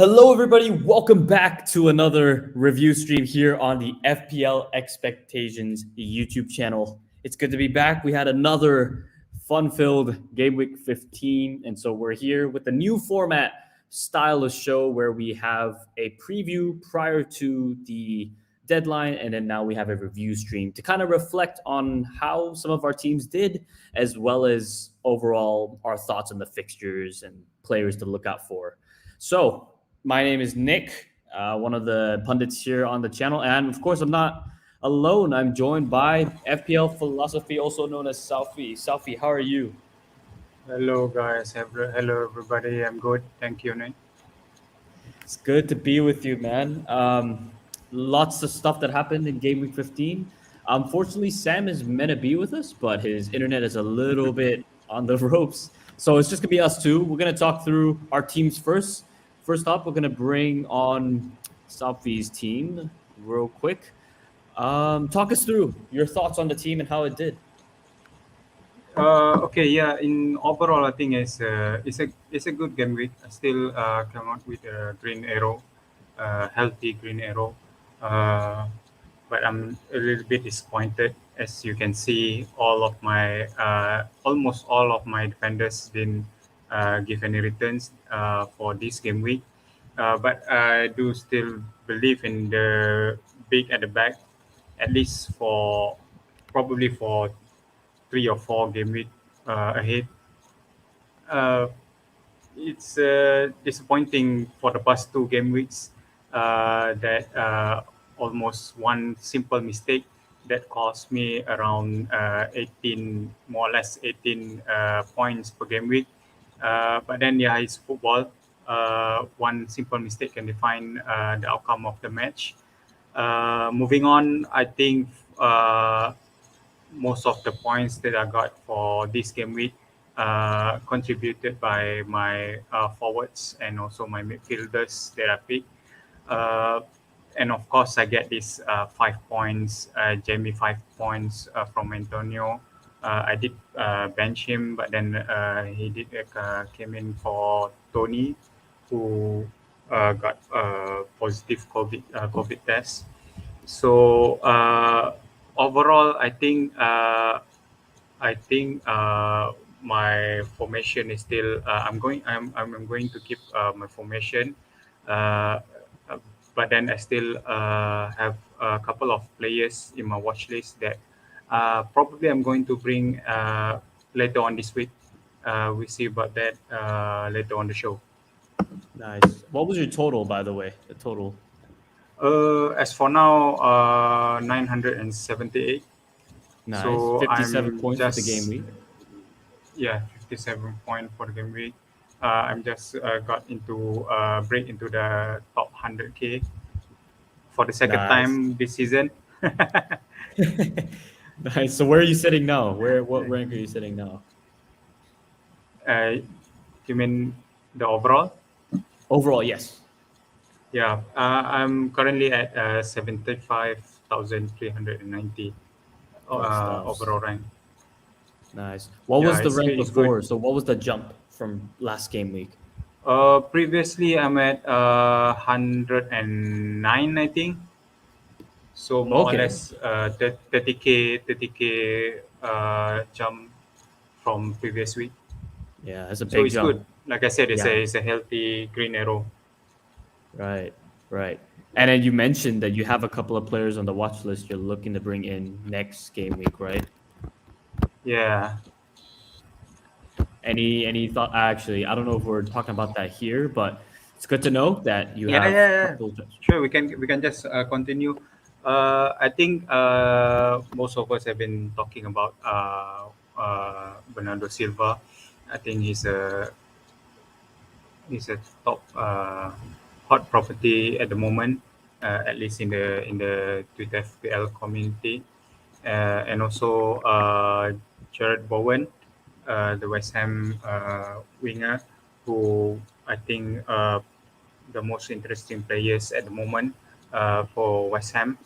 Hello, everybody. Welcome back to another review stream here on the FPL Expectations YouTube channel. It's good to be back. We had another fun-filled Game Week 15, and so we're here with the new format style of show where we have a preview prior to the deadline, and then now we have a review stream to kind of reflect on how some of our teams did, as well as overall our thoughts on the fixtures and players to look out for. So, my name is Nick, one of the pundits here on the channel. And of course, I'm not alone. I'm joined by FPL Philosophy, also known as Salfi. Salfi, how are you? Hello guys, hello everybody. I'm good, thank you, Nick. It's good to be with you, man. Lots of stuff that happened in Game Week 15. Unfortunately, Sam is meant to be with us, but his internet is a little bit on the ropes. So it's just going to be us two. We're going to talk through our teams first. First up, we're going to bring on Salfi's team real quick. Talk us through your thoughts on the team and how it did. Okay, yeah. In overall, I think it's a good game week. I still come out with a green arrow, healthy green arrow. Uh, but I'm a little bit disappointed. As you can see, almost all of my defenders didn't give any returns for this game week. But I do still believe in the big at the back, at least for probably for 3 or 4 game week ahead. Uh, it's disappointing for the past 2 game weeks that almost one simple mistake that cost me around 18, more or less 18 points per game week. But then, yeah, it's football. One simple mistake can define the outcome of the match. Moving on, I think most of the points that I got for this game week contributed by my forwards and also my midfielders that I picked. Uh, and of course, I get this 5 points, Jamie 5 points from Antonio. I did bench him, but then he did came in for Tony, who got a positive COVID test. So overall, I think my formation is still. I'm going to keep my formation, uh, uh, but then I still have a couple of players in my watch list that probably I'm going to bring later on this week. We'll see about that later on the show. Nice. What was your total, by the way? The total. As for now, 978. Nice. So 57 I'm points with the game just, week. yeah, 57 point for the game week. I'm just got into break into the top 100K for the second Nice. time this season. Nice. So where are you sitting now? What rank are you sitting now? uh, you mean the overall? Overall, yes. Yeah, I'm currently at 75,390 Good stuff. overall rank. Nice. What Yeah, was the it's rank good. It's good. before? So what was the jump from last game week? Previously, I'm at 109, I think. So more or Okay. less 30K jump from previous week. Yeah, that's a So big it's good. jump. Like I said, Yeah. it's a healthy green arrow. Right. Right. And then you mentioned that you have a couple of players on the watch list you're looking to bring in next game week, right? Yeah. Any thought? Actually, I don't know if we're talking about that here, but it's good to know that you Yeah, have yeah, a yeah. couple. Sure, we can just continue. I think most of us have been talking about Bernardo Silva. I think he's a top hot property at the moment, at least in the Twitter FPL community, and also Jared Bowen, the West Ham winger, who I think the most interesting players at the moment for West Ham.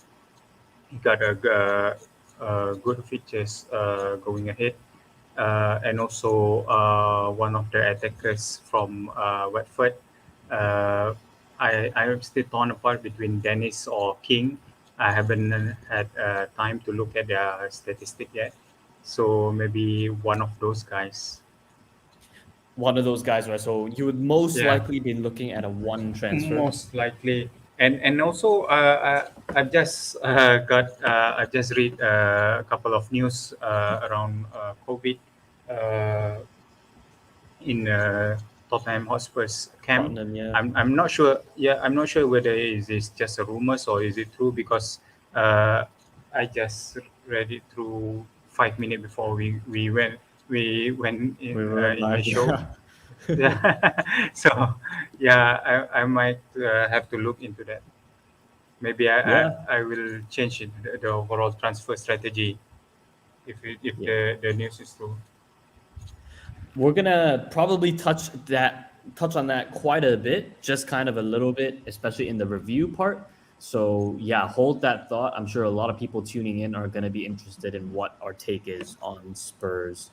He got good features going ahead. And also one of the attackers from Watford, uh, I'm still torn apart between Dennis or King. I haven't had time to look at their statistic yet. So maybe one of those guys. One of those guys, right? So you would most Yeah, likely be looking at a one transfer. most likely. And also I've just I've just read a couple of news around COVID uh, in Tottenham Hotspur's camp. Tottenham, yeah. I'm not sure. Yeah, I'm not sure whether is this just a rumors or is it true because uh, I just read it through 5 minutes before we went We went in the live. show. Yeah. Yeah, so yeah, I might have to look into that. Maybe Yeah. I will change it, the overall transfer strategy if Yeah. the news is true. We're gonna probably touch on that quite a bit, just kind of a little bit, especially in the review part. So yeah, hold that thought. I'm sure a lot of people tuning in are gonna be interested in what our take is on Spurs.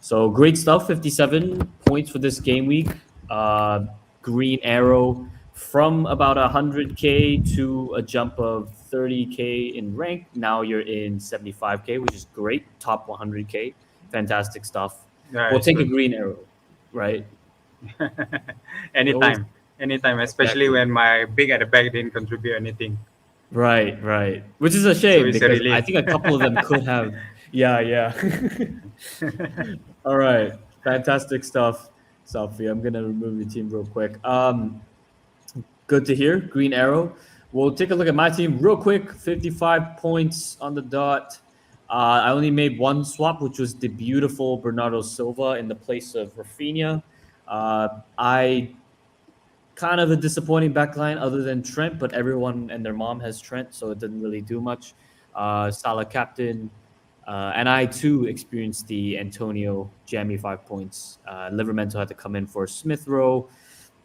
So great stuff. 57 points for this game week. Green arrow from about 100K to a jump of 30K in rank. Now you're in 75K, which is great. Top 100K. Fantastic stuff. Yeah, We'll it's take a good. green arrow, right? We always Anytime, especially exactly when my big at the back didn't contribute anything. right, right. Which is a So shame it's a because I relief. think a couple of them could have. Yeah, yeah. All right, fantastic stuff, Sophie. I'm gonna remove your team real quick. Good to hear. Green arrow. We'll take a look at my team real quick. 55 points on the dot. I only made one swap, which was the beautiful Bernardo Silva in the place of Rafinha. I kind of a disappointing backline other than Trent, but everyone and their mom has Trent, so it didn't really do much. Salah captain, and I too experienced the Antonio jammy 5 points. Livermento had to come in for Smith Rowe,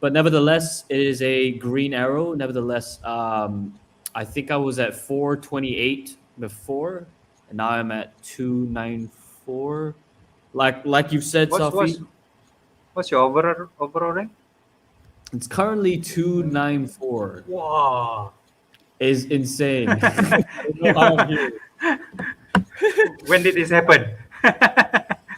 but nevertheless, it is a green arrow. Nevertheless, I think I was at 428 before, and now I'm at 294. Like you said, What's what's Safi, what's your overall rank? it's currently 294. Wow. Is insane. I don't know how I'm here. When did this happen?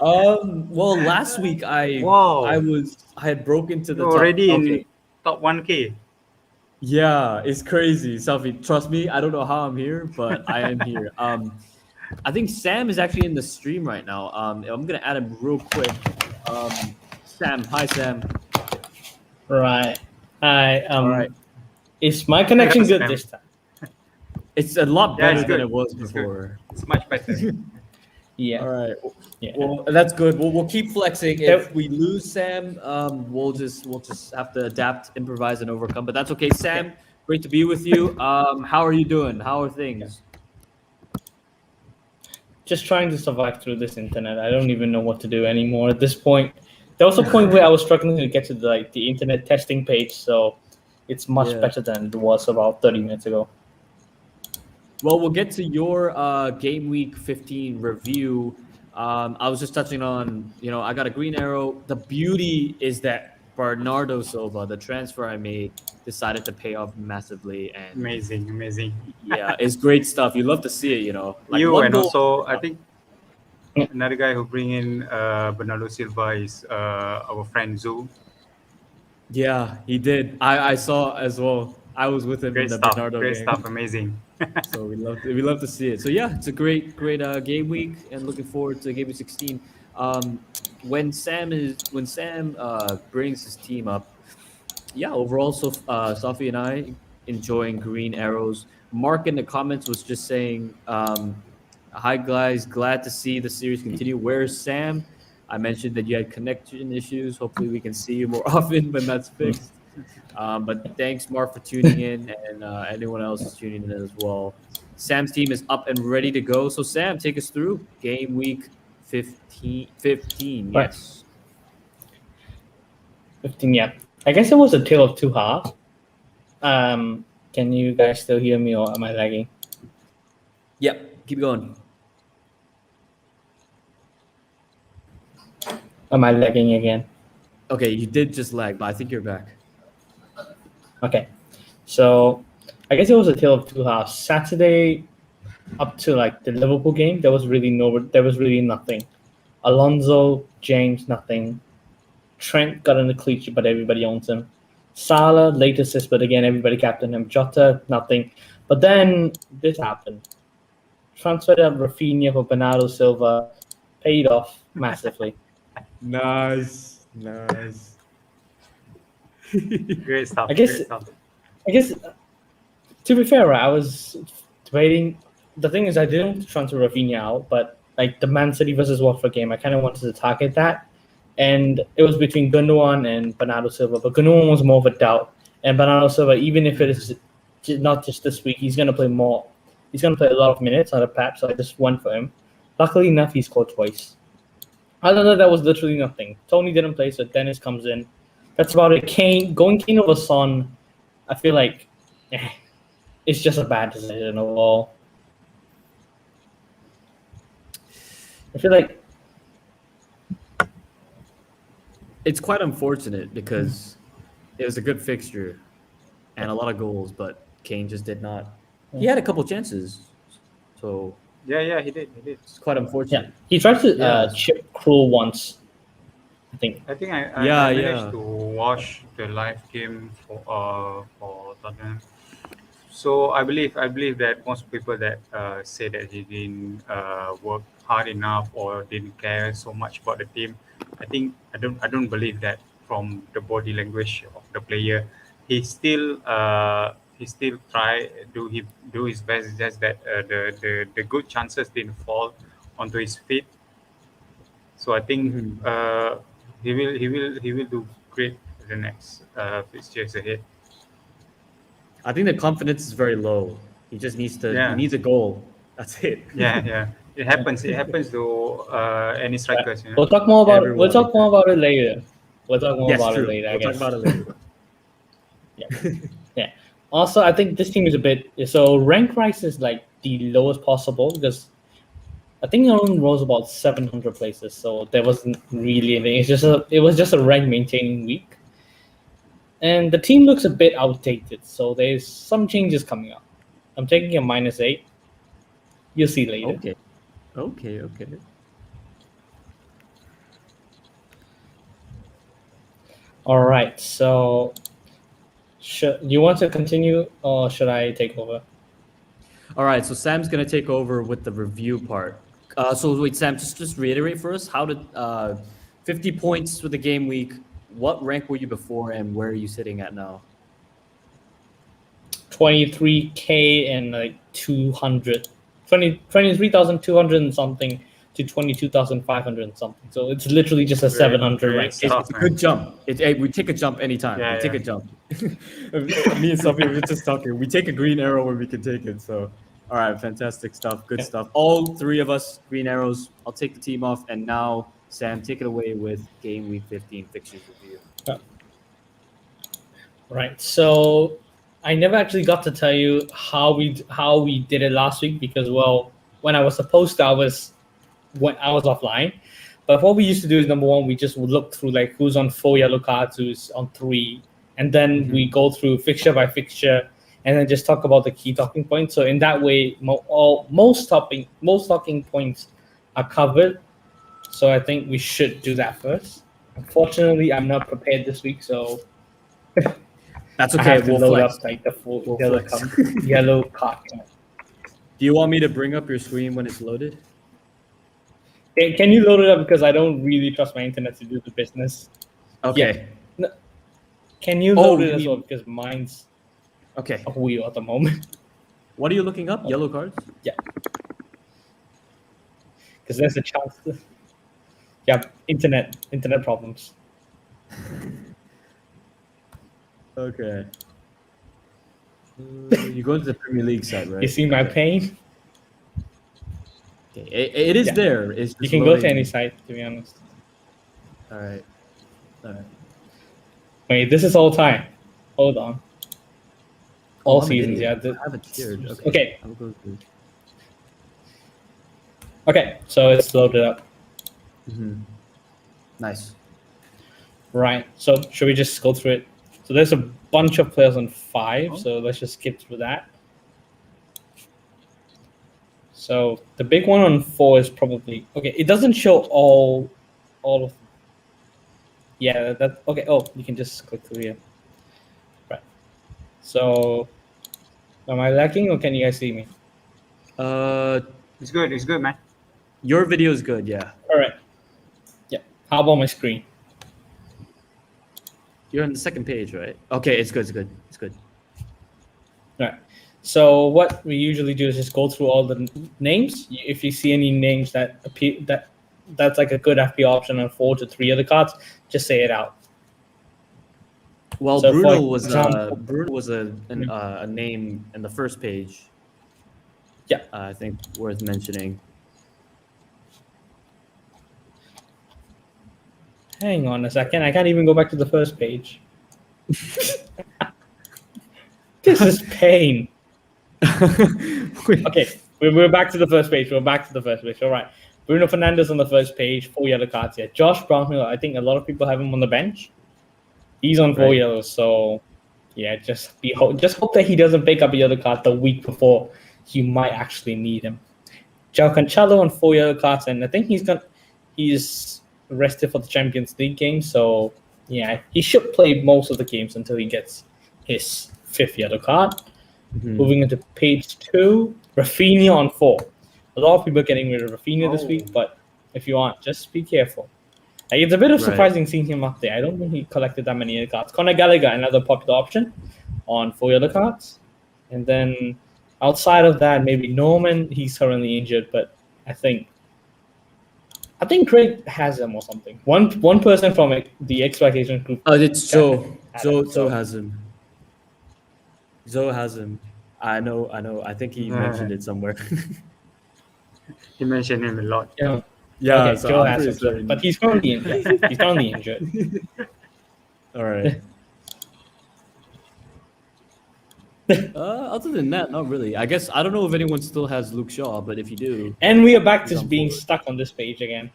Well, last week Wow. I had broken to the You're top. already Okay, in top 1K. yeah, it's crazy, Selfie. Trust me, I don't know how I'm here, but I am here. I think Sam is actually in the stream right now. I'm gonna add him real quick. Sam, hi Sam. Right. Hi. All right, Is my connection good Spam. this time? it's a lot Yeah, better it's than good. it was It's good. before. It's much better. Yeah. All right. Yeah. Well, that's good. We'll keep flexing. Yep. If we lose Sam, we'll just have to adapt, improvise, and overcome. But that's okay. Sam, great to be with you. How are you doing? How are things? Just trying to survive through this internet. I don't even know what to do anymore at this point. There was a point where I was struggling to get to the internet testing page, so it's much Yeah. better than it was about 30 minutes ago. Well, we'll get to your game week 15 review. I was just touching on, I got a green arrow. The beauty is that Bernardo Silva, the transfer I made, decided to pay off massively, and Amazing. yeah, it's great stuff. You love to see it, like You one and goal. also I think another guy who bring in Bernardo Silva is our friend Zoo. Yeah, he did. I saw as well. I was with him in the Bernardo Great game, stuff, amazing. so we love to see it. So yeah, it's a great game week, and looking forward to game week 16. When Sam brings his team up, yeah, overall, so Safi and I enjoying green arrows. Mark in the comments was just saying, "Hi guys, glad to see the series continue. Where's Sam?" I mentioned that you had connection issues. Hopefully, we can see you more often when that's fixed. But thanks, Mark, for tuning in, and anyone else is tuning in as well. Sam's team is up and ready to go. So, Sam, take us through game week 15. Right. Yes. 15, yeah. I guess it was a tale of two halves. Can you guys still hear me, or am I lagging? Yep. Keep going. Am I lagging again? Okay, you did just lag, but I think you're back. Okay. So I guess it was a tale of two halves. Saturday, up to like the Liverpool game, there was really nothing. Alonso, James, nothing. Trent got in the cleat sheet, but everybody owns him. Salah, late assist, but again, everybody captained him. Jota, nothing. But then this happened. Transferred out Rafinha for Bernardo Silva, paid off massively. Nice. Great stuff. I guess, to be fair, I was debating. The thing is, I didn't transfer Rafinha out, but like the Man City versus Watford game, I kind of wanted to target that. And it was between Gundogan and Bernardo Silva, but Gundogan was more of a doubt. And Bernardo Silva, even if it is not just this week, he's going to play more. He's going to play a lot of minutes out of Pep, so I just went for him. Luckily enough, he scored twice. Other than that, that was literally nothing. Tony didn't play, so Dennis comes in. That's about it. Kane over Son, I feel like it's just a bad decision overall. I feel like it's quite unfortunate because it was a good fixture and a lot of goals, but Kane just did not. He had a couple chances, so Yeah, he did. it's quite unfortunate. yeah, he tried to chip Krul once, I think. I think I Yeah, managed to watch the live game for Tottenham. So I believe that most people that say that he didn't work hard enough or didn't care so much about the team, I don't believe that from the body language of the player. He still try do his best. It's just that the good chances didn't fall onto his feet. So I think he will do great the next fixtures ahead. I think the confidence is very low. He just needs to. Yeah. He needs a goal. That's it. Yeah. It happens to any strikers. We'll talk more about Everyone. it later. Yes, true. We'll talk about it later. Yeah. Also, I think this team is a bit so rank rise is like the lowest possible because I think it only rose about 700 places, so there wasn't really anything. It was just a rank maintaining week, and the team looks a bit outdated. So there's some changes coming up. I'm taking a -8. You'll see later. Okay. All right. So, you want to continue, or should I take over? All right. So Sam's gonna take over with the review part. So wait, Sam, just reiterate for us. How did 50 points for the game week? What rank were you before, and where are you sitting at now? 23K and like 23,200 and something to 22,500 and something. So it's literally just a 700 rank. Great stuff, It's a good jump. We take a jump anytime. Yeah, we take a jump. Me and Sophie were just talking. We take a green arrow when we can take it. So, all right, fantastic stuff. Good stuff. All three of us, green arrows. I'll take the team off. And now, Sam, take it away with Game Week 15 fixtures review. Right. So I never actually got to tell you how we did it last week because, well, when I was supposed to, I was offline. But what we used to do is, number one, we just would look through like who's on 4 yellow cards, who's on 3, and then we go through fixture by fixture, and then just talk about the key talking points. So in that way, most talking points are covered. So I think we should do that first. Unfortunately, I'm not prepared this week, so That's I okay. have to We'll load flex. up like the full We'll yellow flex. yellow card. Do you want me to bring up your screen when it's loaded? Can you load it up because I don't really trust my internet to do the business. Okay. No. Can you load it as well because mine's Okay. a wheel at the moment. What are you looking up? Yellow cards? Yeah. Because there's a chance. Internet problems. Okay. You go to the Premier League site, right? You see my pain? Okay. It is there. It's just You can go to loading. any site, to be honest. All right. Wait, this is all time. Hold on. All I'm an seasons, idiot. yeah. I have it tiered. Okay. I'll go through. Okay, so it's loaded up. Mm-hmm. Nice. Right. So should we just go through it? So there's a bunch of players on 5. So let's just skip through that. So the big one on 4 is probably okay. It doesn't show all of. Yeah, that okay. Oh, you can just click through here. Right. So, am I lagging or can you guys see me? It's good, man. Your video is good, yeah. All right. Yeah. How about my screen? You're on the second page, right? Okay, it's good. It's good. All right. So what we usually do is just go through all the names. If you see any names that appear that's like a good FP option on 4 to 3 other cards, just say it out. Well, So, Bruno for was example- a name in the first page. Yeah. I think worth mentioning. Hang on a second. I can't even go back to the first page. This is pain. Okay, we're back to the first page. All right. Bruno Fernandez on the first page, 4 yellow cards here. Josh Brownhill, I think a lot of people have him on the bench. He's on 4 Right. yellows, so yeah, just hope that he doesn't pick up a yellow card the week before you might actually need him. João Cancelo on 4 yellow cards, and I think he's rested for the Champions League game, so yeah, he should play most of the games until he gets his 5th yellow card. Mhm. Moving into page 2, Rafinha on 4. A lot of people are getting rid of Rafinha this week, but if you aren't, just be careful. Like, it's a bit of Right. surprising seeing him up there. I don't think he collected that many yellow cards. Conor Gallagher, another popular option on 4 yellow cards. And then outside of that, maybe Norman, he's currently injured, but I think Craig has him or something. One person from the expectation group. Oh, it's Joe. Adam, Joe has him. Joe has him. I know. I think he mentioned it somewhere. He mentioned him a lot. Yeah. Yeah, Okay, so Joe I'm has pretty him, certain. but he's currently injured. All right. Other than that, not really. I guess I don't know if anyone still has Luke Shaw, but if you do, And we are back He's to on being forward. stuck on this page again.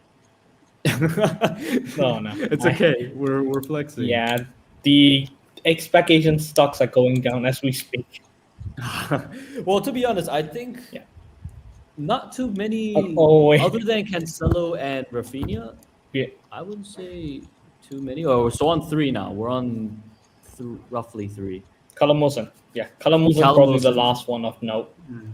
no, No. it's okay. We're flexing. Yeah, the expectation stocks are going down as we speak. Well, to be honest, I think Yeah. not too many wait. other than Cancelo and Rafinha. Yeah. I wouldn't say too many. Oh, we're still on 3 now. We're on roughly 3. Callum Wilson. Yeah, Callum Wilson Callum probably the Wilson. last one of note. Mm.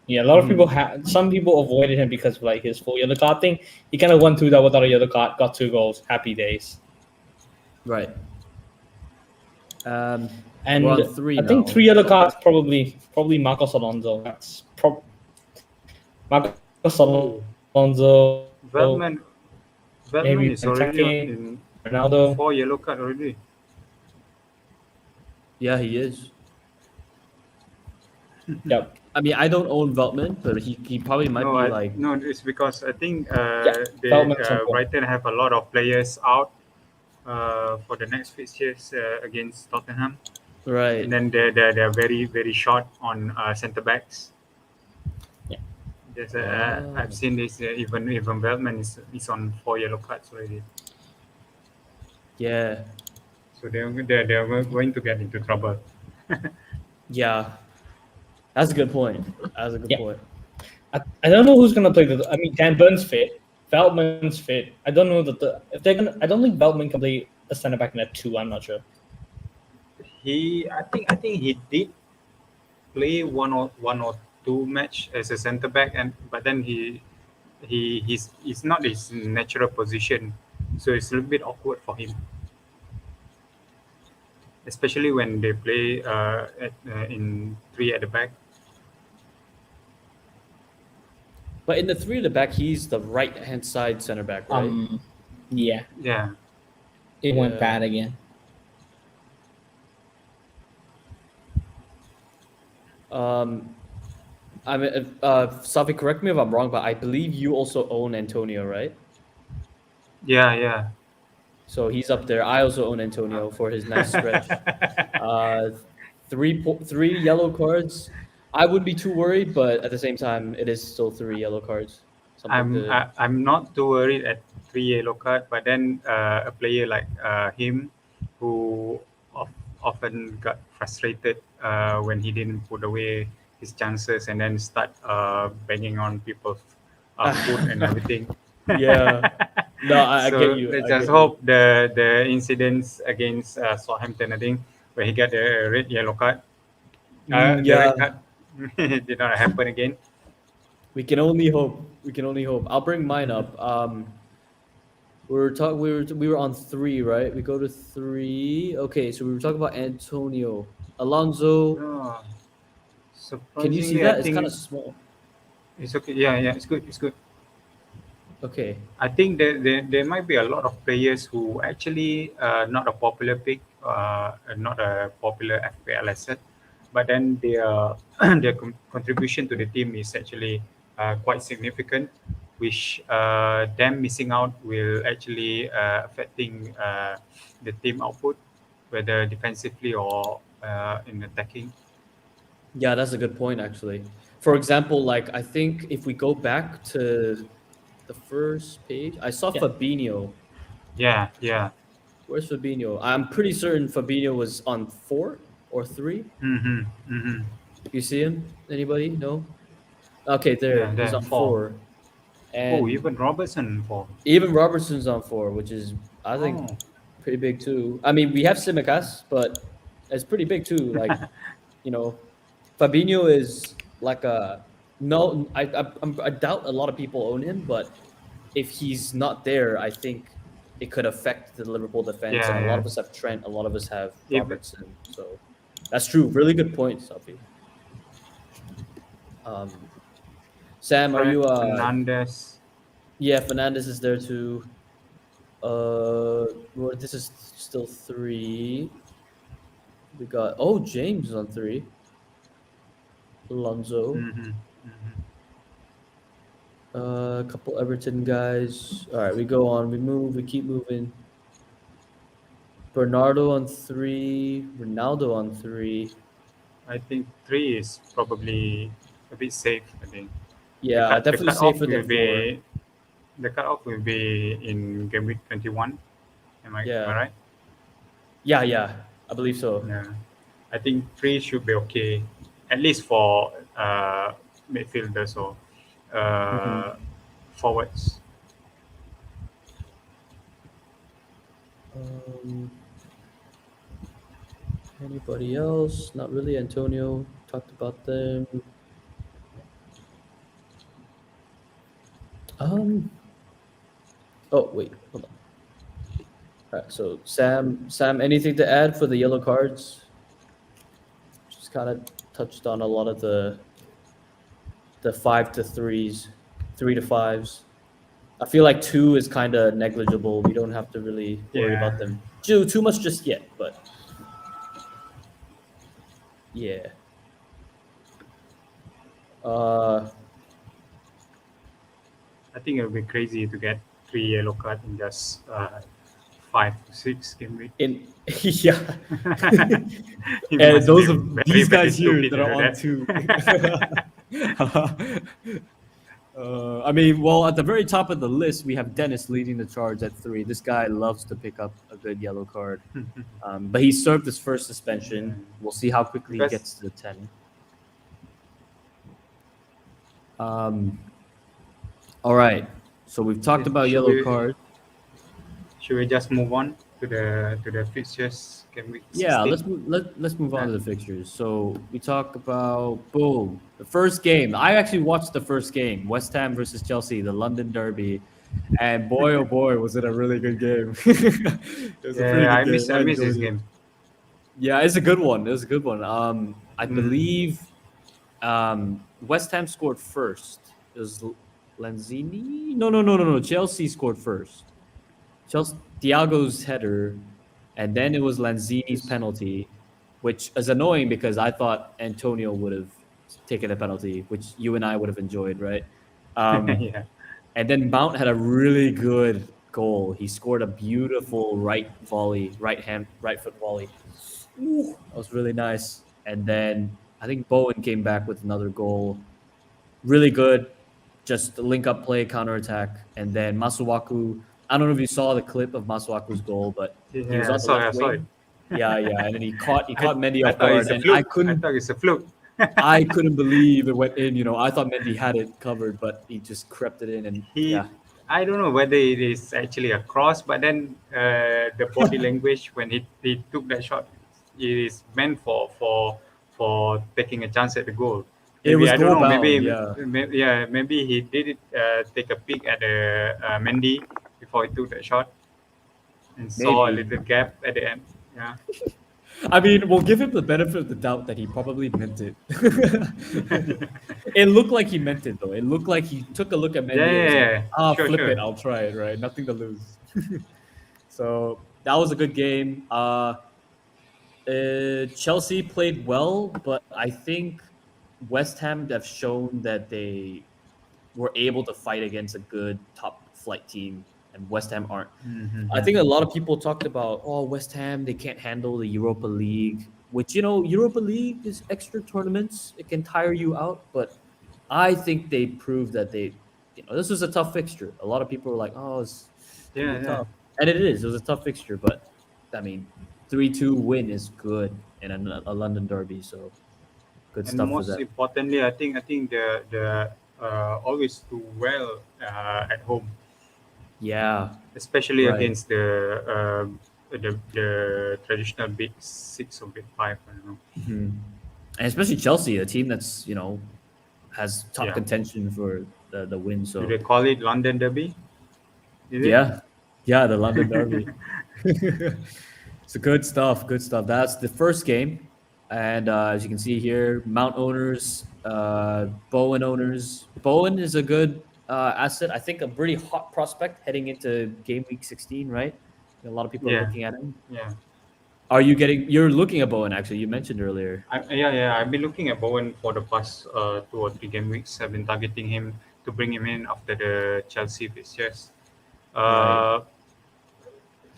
Yeah, a lot of people some people avoided him because of like his 4 yellow card thing. He kind of went through that without a yellow card, got 2 goals, happy days. Right. And we're on 3 I think now. 3 yellow cards probably Marcos Alonso. That's Marcos Alonso. Veltman Maybe is already Benteke, in Ronaldo. 4 yellow card already. Yeah, he is. Yep. I mean, I don't own Veltman, but he probably might be like. No, it's because I think Veltman's on board. Brighton have a lot of players out for the next fixtures against Tottenham, Right. and then they're very very short on centre backs. Yeah. Yes, I've seen this. Even Veltman is on 4 yellow cards already. Yeah. So they're going to get into trouble. Yeah. That's a good point. Yeah. I don't know who's gonna play the. I mean, Dan Burn's fit, Veltman's fit. I don't know if they're gonna. I don't think Veltman can play a centre back in a 2. I'm not sure. I think he did play one or 2 match as a centre back, but then he's not his natural position, so it's a little bit awkward for him, especially when they play in 3 at the back. But in the 3 at the back, he's the right-hand side center back, right? Yeah, Yeah, it went Yeah. bad again. I mean, Safi, correct me if I'm wrong, but I believe you also own Antonio, right? yeah. So he's up there. I also own Antonio for his nice stretch. 3 yellow cards. I wouldn't be too worried, but at the same time, it is still 3 yellow cards. I'm not too worried at 3 yellow card, but then a player like him, who of often got frustrated when he didn't put away his chances and then start banging on people's foot and everything. Yeah. No, I get So you. let's I just get you. hope the incidents against Southampton, I think, where he got the red yellow card, the Yeah, red card did not happen again. we can only hope. We can only hope. I'll bring mine up. We were on 3, right? We go to 3. Okay, so we were talking about Antonio. Alonso, Oh, can you see surprisingly, I that? It's kind think of small. it's okay. Yeah, it's good. It's good. Okay. I think there might be a lot of players who actually not a popular pick, not a popular FPL asset, but then their contribution to the team is actually quite significant, which them missing out will actually affecting the team output, whether defensively or in attacking. Yeah, that's a good point, actually. For example, like I think if we go back to the first page, I saw Yeah. Fabinho. Yeah, yeah. Where's Fabinho? I'm pretty certain Fabinho was on 4 or 3. Mm-hmm, mm-hmm. You see him? Anybody? No? Okay, Yeah, there. He's there on four. 4. Oh, And even Robertson for. even Robertson's on 4, which is, I think, Oh. pretty big too. I mean, we have Simicas, but it's pretty big too. Like, you know, Fabinho is like a no. I doubt a lot of people own him, but if he's not there, I think it could affect the Liverpool defense. Yeah, And a lot yeah. of us have Trent, a lot of us have Yeah, but Robertson. So that's true. Really good point, Sophie. Um, Sam, are Fred you? Fernandez. Yeah, Fernandez is there too. Well, this is still 3. We got James is on 3. Alonso. Mm-hmm, mm-hmm. A couple Everton guys. All right, we go on. We move. We keep moving. Bernardo on 3. Ronaldo on 3. I think 3 is probably a bit safe. I think Yeah, the definitely cutoff safer will than 4. be the cutoff will be in game week 21. Am I Yeah. right? Yeah. I believe so. Yeah. I think 3 should be okay, at least for midfielders or Mhm. forwards. Anybody else? Not really. Antonio talked about them. Oh wait, hold on. All right, so Sam, anything to add for the yellow cards? Just kind of touched on a lot of the 5 to 3s, 3 to 5s. I feel like 2 is kind of negligible. We don't have to really worry about them too much just yet, but yeah. I think it would be crazy to get 3 yellow cards in just 5 to 6 game week. Yeah. It And must those be of very, these very guys here stupid that to are do on that. 2. I mean, well, at the very top of the list, we have Dennis leading the charge at 3. This guy loves to pick up a good yellow card, but he served his first suspension. We'll see how quickly he gets to 10. All right. So we've talked about yellow cards. Should we just move on to the fixtures game week 16? Yeah, let's move on to the fixtures. So we talk about the first game. I actually watched the first game, West Ham versus Chelsea, the London Derby, and boy oh boy, was it a really good game. It was a pretty good game. I miss this enjoyed it. game. Yeah, it's a good one. It was a good one. I believe West Ham scored first. It was Lanzini? No. Chelsea scored first. Thiago's header, and then it was Lanzini's penalty, which is annoying because I thought Antonio would have taken a penalty, which you and I would have enjoyed, right? Yeah. And then Mount had a really good goal. He scored a beautiful right foot volley. Ooh, that was really nice. And then I think Bowen came back with another goal. Really good. Just link up play, counterattack. And then Masuaku, I don't know if you saw the clip of Masuaku's goal, but he was on the left wing. Yeah, and then he caught Mendy I off thought guard, it's a and fluke. I thought it's a fluke. I couldn't believe it went in. I thought Mendy had it covered, but he just crept it in, and He, yeah, I don't know whether it is actually a cross, but then the body language when he took that shot, it is meant for taking a chance at the goal. it Maybe was I don't goal know. bound. Yeah, Maybe he did it take a peek at the Mendy before he took that shot and saw a maybe. little gap at the end. Yeah. I mean, we'll give him the benefit of the doubt that he probably meant it. It looked like he meant it, though. It looked like he took a look at Mendy and was like, Sure, flip it, sure. I'll try it, right? Nothing to lose. So that was a good game. Chelsea played well, but I think West Ham have shown that they were able to fight against a good top flight team, and West Ham aren't. I think a lot of people talked about, West Ham, they can't handle the Europa League, which, Europa League is extra tournaments. It can tire you out, but I think they proved that this was a tough fixture. A lot of people were like, it's going to be Yeah. tough. And it is. It was a tough fixture, but I mean, 3-2 win is good in a London derby, so good And stuff for most them. importantly, I think the always do well at home, Yeah, especially right. against the traditional big six or big five. I don't know. Mhm. And especially Chelsea, a team that's has top Yeah. contention for the win. Do So they call it London Derby? Is it? yeah, the London Derby. So good stuff, good stuff. That's the first game, and as you can see here, Mount owners, Bowen owners. Bowen is a good asset. I think a pretty hot prospect heading into game week 16, right? A lot of people are Yeah. looking at him. Yeah. You're looking at Bowen actually? You mentioned earlier. I've been looking at Bowen for the past 2 or 3 game weeks. I've been targeting him to bring him in after the Chelsea fixtures. Right.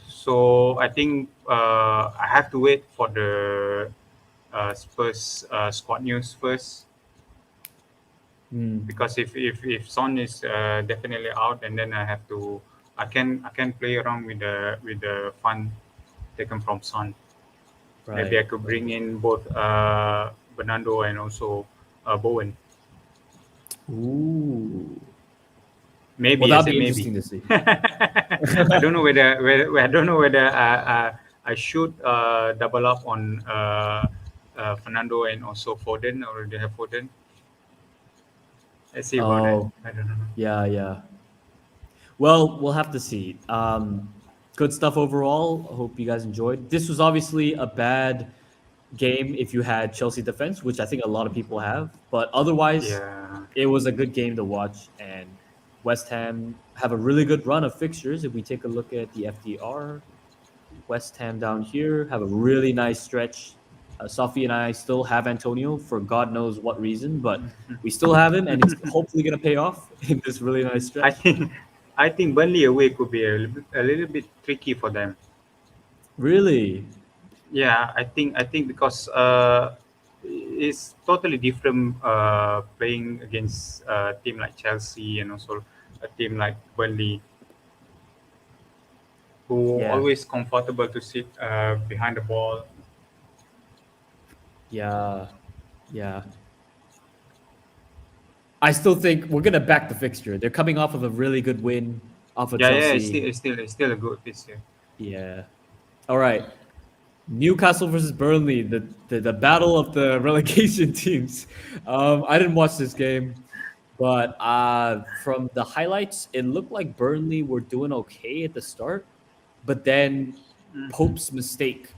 So I think I have to wait for the Spurs squad news first, Mm, because if Son is definitely out, and then I can play around with the fund taken from Son. Maybe I right. could bring in both Bernardo and also Bowen. Ooh. Well, Maybe I that'd say be maybe. interesting to see. I don't know whether I don't know whether I should double up on Fernando and also Foden, or they have Foden. Let's see about that. Oh, I don't know. yeah. Well, we'll have to see. Good stuff overall. I hope you guys enjoyed. This was obviously a bad game if you had Chelsea defense, which I think a lot of people have. But otherwise, Yeah. it was a good game to watch. And West Ham have a really good run of fixtures. If we take a look at the FDR, West Ham down here have a really nice stretch. Sophie and I still have Antonio for God knows what reason, but we still have him, and it's hopefully going to pay off in this really nice I stretch. think I think Burnley away could be a little bit tricky for them. Really? Yeah, I think because it's totally different playing against a team like Chelsea and also a team like Burnley, who Yeah. always comfortable to sit behind the ball. Yeah. I still think we're going to back the fixture. They're coming off of a really good win off of Yeah, Chelsea. it's still a good fixture. Yeah. All right. Newcastle versus Burnley, the battle of the relegation teams. I didn't watch this game, but from the highlights, it looked like Burnley were doing okay at the start, but then Pope's mistake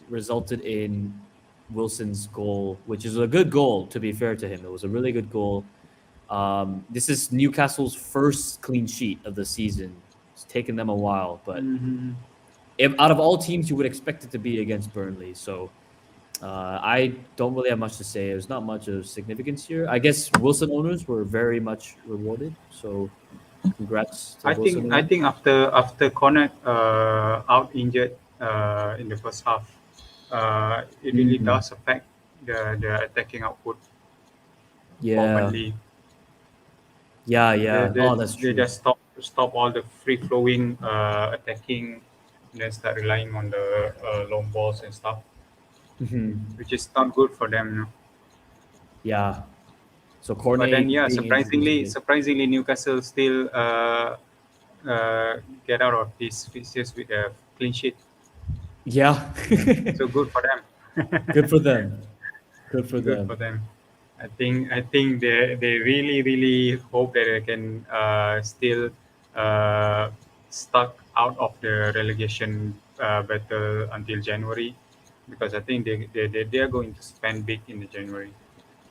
resulted in Wilson's goal, which is a good goal, to be fair to him. It was a really good goal. This is Newcastle's first clean sheet of the season. It's taken them a while, but out of all teams, you would expect it to be against Burnley. So I don't really have much to say. There's not much of significance here. I guess Wilson owners were very much rewarded. So congrats to I Wilson. think I think after Connor out injured in the first half, it really does affect the attacking output for Yeah. Burnley. Yeah. They That's they true. just stop all the free flowing attacking then start relying on the long balls and stuff, Mhm. which is not good for them. Yeah. So But then, Cornet yeah, being injured was a bit. surprisingly, Newcastle still get out of these fixtures with a clean sheet. Yeah. So good for them. Good for them. Good for Good for them. them. I think they really hope that they can still uh, stuck out of the relegation battle until January, because I think they are going to spend big in the January.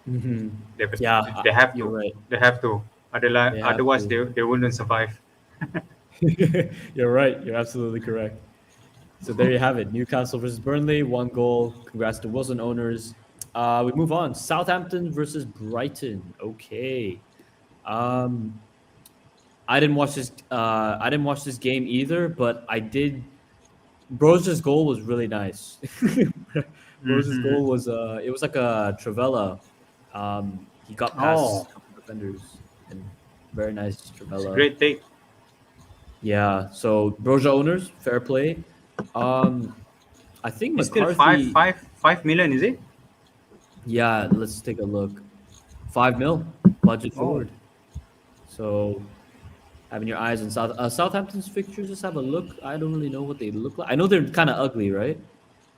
Mhm. They Yeah, they have you're to. right. They have to. They have Otherwise, to. they wouldn't survive. You're right. You're absolutely correct. So there you have it. Newcastle versus Burnley, 1 goal. Congrats to Wilson owners. We move on. Southampton versus Brighton. Okay. Um, I didn't watch this. I didn't watch this game either, but I did. Broza's goal was really nice. Broza's Hmm. goal was it was like a Travella. He got Oh, past a couple defenders and very nice it's a Travella. great take. Yeah. So Broja owners, fair play. Um, I think It's still five McCarthy. five 5 million, is it? Yeah, let's take a look. 5 mil budget Oh, forward. So having your eyes on Southampton's fixtures, just have a look. I don't really know what they look like. I know they're kind of ugly, right?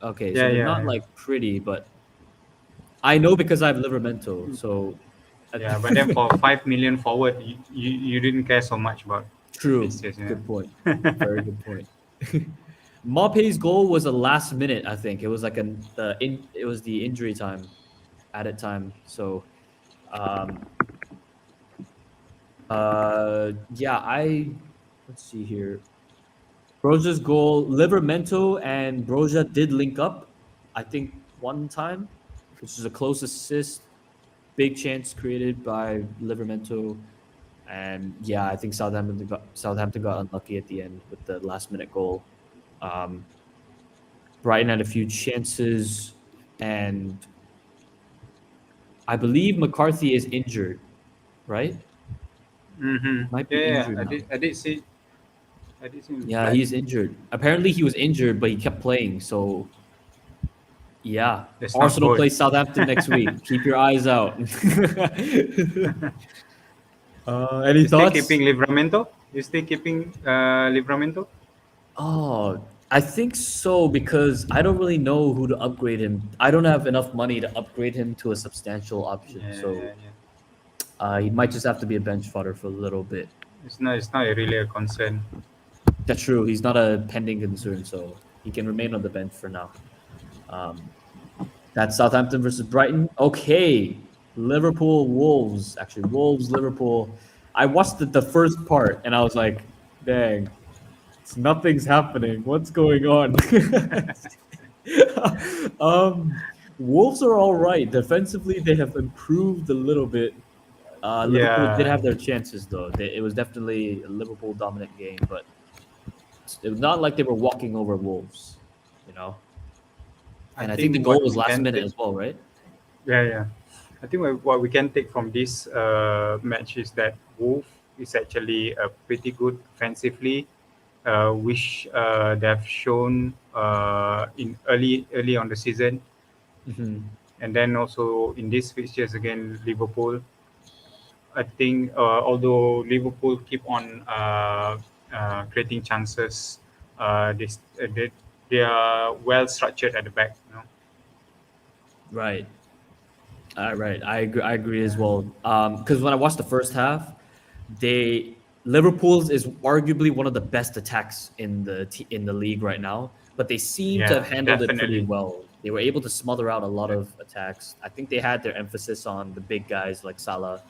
Okay, so yeah, they're yeah, not yeah. like pretty, but I know because I have Livermento. So Yeah, but then for 5 million forward, you didn't care so much about the true. fixtures, yeah. Good point. Very good point. Maupay's goal was a last minute. I think it was like it was the injury time, added time. So um, yeah, let's see here. Broja's goal, Livermento and Broja did link up, I think one time, which is a close assist, big chance created by Livermento, and yeah, I think Southampton got unlucky at the end with the last minute goal. Um, Brighton had a few chances, and I believe McCarthy is injured, right? Mm-hmm. Might be Yeah, yeah, injured now. I did see him Yeah, flat. he's injured. Apparently, he was injured, but he kept playing. So, yeah. That's not Arsenal good. plays Southampton next week. Keep your eyes out. Any You still thoughts? keeping Livramento? You still keeping Livramento? Oh, I think so because I don't really know who to upgrade him. I don't have enough money to upgrade him to a substantial option. Yeah, So, yeah, yeah. he might just have to be a bench fodder for a little bit. It's not really a concern. That's true. He's not a pending concern, so he can remain on the bench for now. Um, That's Southampton versus Brighton. Okay. Liverpool, Wolves. Actually, Wolves, Liverpool. I watched the first part and I was like, dang, nothing's happening. What's going on? Wolves are all right. Defensively, they have improved a little bit. Liverpool did Yeah, have their chances, though. It was definitely a Liverpool dominant game, but it was not like they were walking over Wolves, you know? I And I think the think goal what was we last can minute take. as well, right? Yeah, yeah. I think what we can take from this match is that Wolf is actually pretty good offensively, which they have shown in early on the season, Mm-hmm. and then also in these fixtures again Liverpool. I think although Liverpool keep on creating chances, they are well structured at the back. You know? Right. Right. I agree. I agree as Yeah. well. Because when I watched the first half, Liverpool's is arguably one of the best attacks in the league right now. But they seem to have Yeah, handled it pretty definitely. well. They were able to smother out a lot Yeah. of attacks. I think they had their emphasis on the big guys like Salah.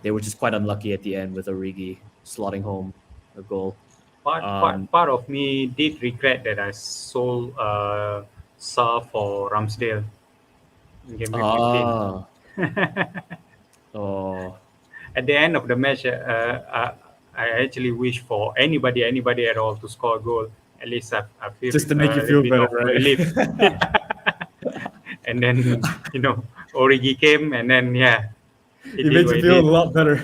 They were just quite unlucky at the end with Origi slotting home a goal. Um, Part of me did regret that I sold Sa for Ramsdale in game week 15. ah, oh, At the end of the match, I actually wish for anybody at all to score a goal. At least I feel just to make a you little feel bit better, of relief. right? And then Origi came, and then yeah, he It did made what you he feel a did. lot better.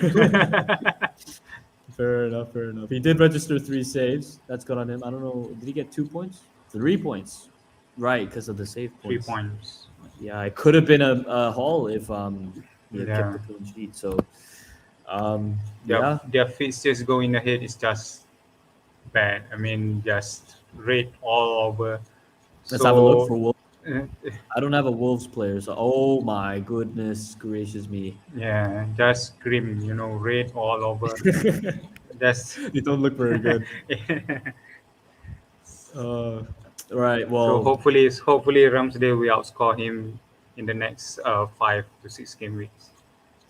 Fair enough. He did register 3 saves. That's good on him. I don't know. Did he get 2 points? 3 points. Right, because of the save 3 points. points. Yeah, it could have been a haul if he had kept Yeah. the clean sheet. So Their fixtures going ahead is just bad. I mean, just red all over. Let's have a look So for Wolves. uh, I don't have a Wolves player, so oh my goodness gracious me. yeah, just grim, red all over. That's They don't look very good. Right. so Well, hopefully Ramsdale will outscore him in the next 5 to 6 game weeks.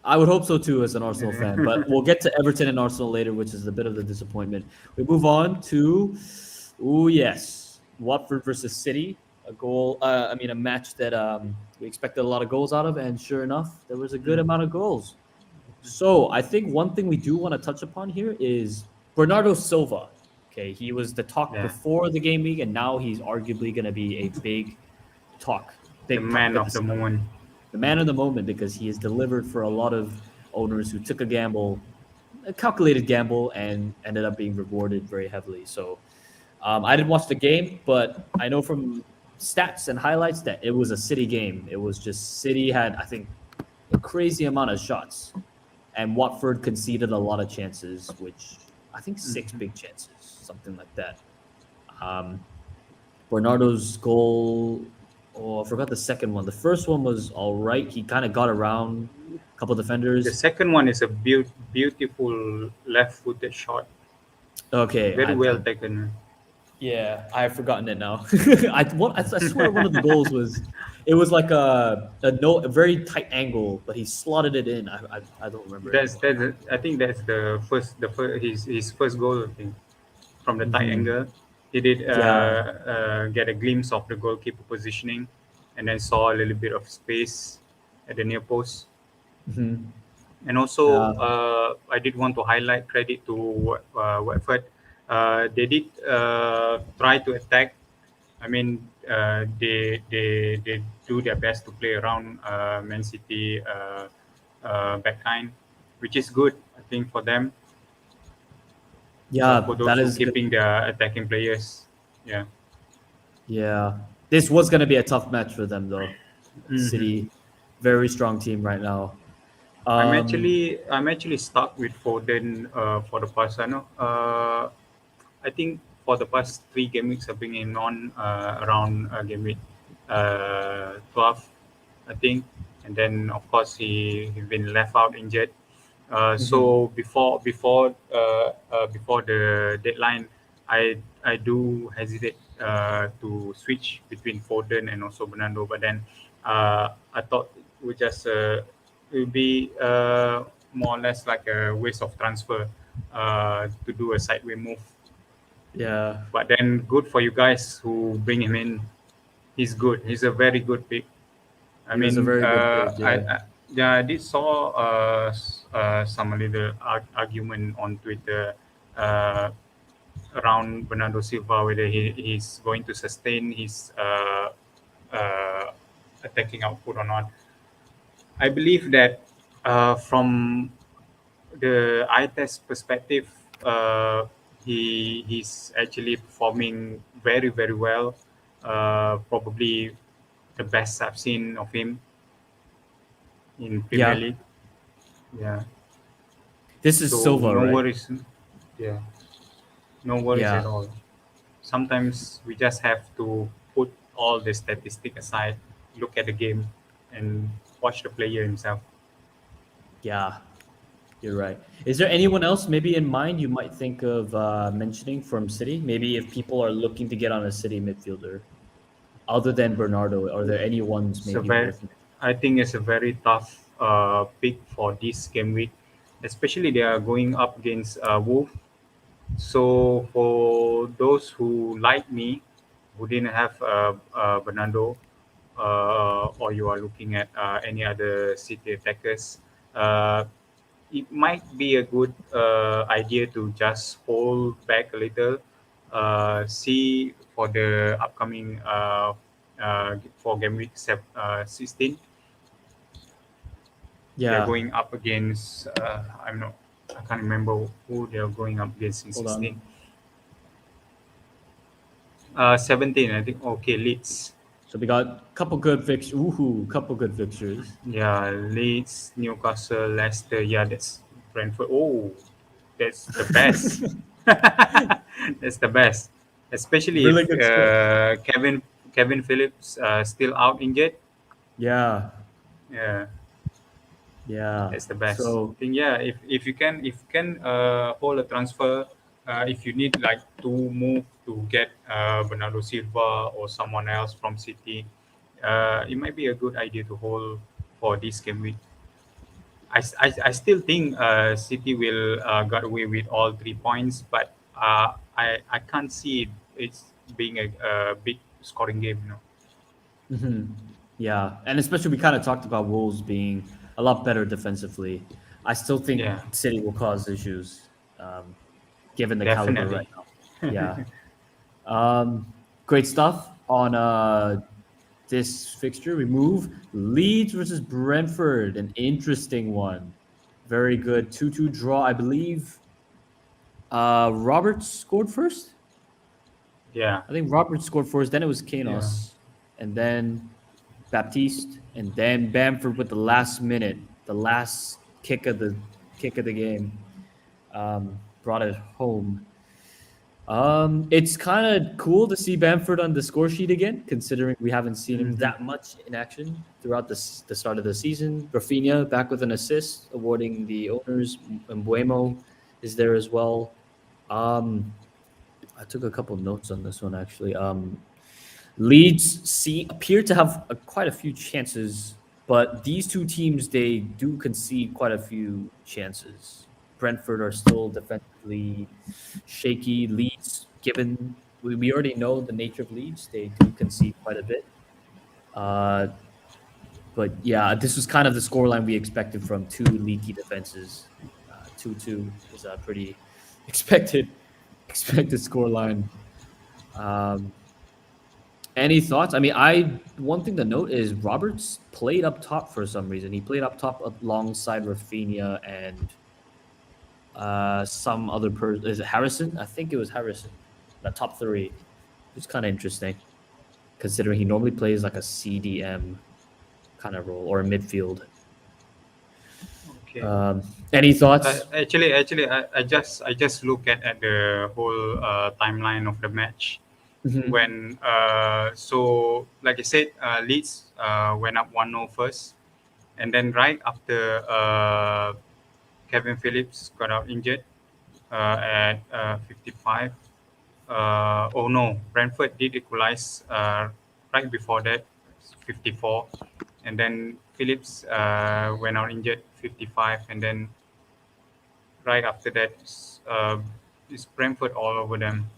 I would hope so too as an Arsenal fan, but we'll get to Everton and Arsenal later, which is a bit of the disappointment. We move on to, Watford versus City. A match that we expected a lot of goals out of, and sure enough, there was a good amount of goals. So I think one thing we do want to touch upon here is Bernardo Silva. Okay, he was the talk Yeah. before the game week, and now he's arguably going to be a big talk. The man of the moment. The man of the moment, because he has delivered for a lot of owners who took a calculated gamble, and ended up being rewarded very heavily. So I didn't watch the game, but I know from stats and highlights that it was a City game. It was just City had, I think, a crazy amount of shots, and Watford conceded a lot of chances, which I think 6 big chances, something like that. Bernardo's goal, I forgot the second one. The first one was all right. He kind of got around a couple defenders. The second one is a beautiful left-footed shot. Okay. Very well taken. Yeah, I've forgotten it now. I swear one of the goals was, it was like a very tight angle, but he slotted it in. I don't remember. I think that's the first his first goal, I think, from the tight angle. He did get a glimpse of the goalkeeper positioning, and then saw a little bit of space at the near post. And also, I did want to highlight credit to Watford. They did try to attack. I mean, they do their best to play around Man City backline, which is good, I think, for them. Yeah, for those that who is keeping their attacking players. Yeah. Yeah, this was going to be a tough match for them, though. City, very strong team right now. I'm actually stuck with Foden for the past. I think for the past 3 game weeks I've been in on around game week 12, I think, and then of course he been left out injured. So before the deadline, I do hesitate to switch between Foden and also Bernardo, but then I thought it would be more or less like a waste of transfer to do a sideway move. Yeah. But then good for you guys who bring him in. He's good. He's a very good pick. I He was a very good pick, I did saw some little argument on Twitter around Bernardo Silva, whether he's going to sustain his attacking output or not. I believe that from the eye test perspective, he's actually performing very, very well. Probably the best I've seen of him in Premier League. Yeah. This is Silva, right? Worries. Yeah. No worries at all. Sometimes we just have to put all the statistics aside, look at the game, and watch the player himself. Yeah, you're right. Is there anyone else maybe in mind you might think of mentioning from City? Maybe if people are looking to get on a City midfielder, other than Bernardo, are there any ones maybe? I think it's a very tough pick for this game week, especially they are going up against Wolves. So for those who like me, who didn't have Bernardo, or you are looking at any other City attackers, it might be a good idea to just hold back a little, see for the upcoming for game week 16. Yeah, they're going up against I can't remember who they are going up against in Hold 16. on. 17, I think. Okay, Leeds. So we got a couple good fixtures. Ooh, couple good fixtures. Yeah, Leeds, Newcastle, Leicester. Yeah, that's Brentford. Oh, that's the best. That's the best. Especially if Really good score. Kevin Phillips still out injured. Yeah, Yeah, yeah. that's the best. I So think yeah, if you can hold a transfer, if you need like to move to get Bernardo Silva or someone else from City, it might be a good idea to hold for this game week. I still think City will got away with all 3 points, but I can't see it's being a big scoring game. mhm. Yeah, and especially we kind of talked about Wolves being a lot better defensively. I still think Yeah, City will cause issues, given the caliber right definitely. now. Yeah. Great stuff on this fixture. We move Leeds versus Brentford, an interesting one. Very good 2-2 draw, I believe. Roberts scored first. Yeah, I think Roberts scored first. Then it was yeah. Kanos, and then Baptiste, and then Bamford with the last minute, the last kick of the game, brought it home. It's kind of cool to see Bamford on the score sheet again, considering we haven't seen him Hmm. that much in action throughout the start of the season. Rafinha back with an assist, awarding the owners. Mbuemo is there as well. Um, I took a couple notes on this one actually. Leeds appear to have quite a few chances, but these two teams they do concede quite a few chances. Brentford are still defensively shaky. Leeds, given we already know the nature of Leeds, they do concede quite a bit. Uh, but yeah, this was kind of the scoreline we expected from two leaky defenses. 2-2 is a pretty expected scoreline. Um, Any thoughts? I mean, I one thing to note is Roberts played up top for some reason. He played up top alongside Rafinha and some other person. Is it Harrison? I think it was Harrison. The top three. It's kind of interesting considering he normally plays like a CDM kind of role or a midfield. Okay. Um, any thoughts? Actually, I just look at the whole timeline of the match. Mhm. When like I said, Leeds went up 1-0 first, and then right after Kevin Phillips got out injured at 55. Oh no, Brentford did equalize right before that, 54, and then Phillips went out injured 55, and then right after that, it's Brentford all over them.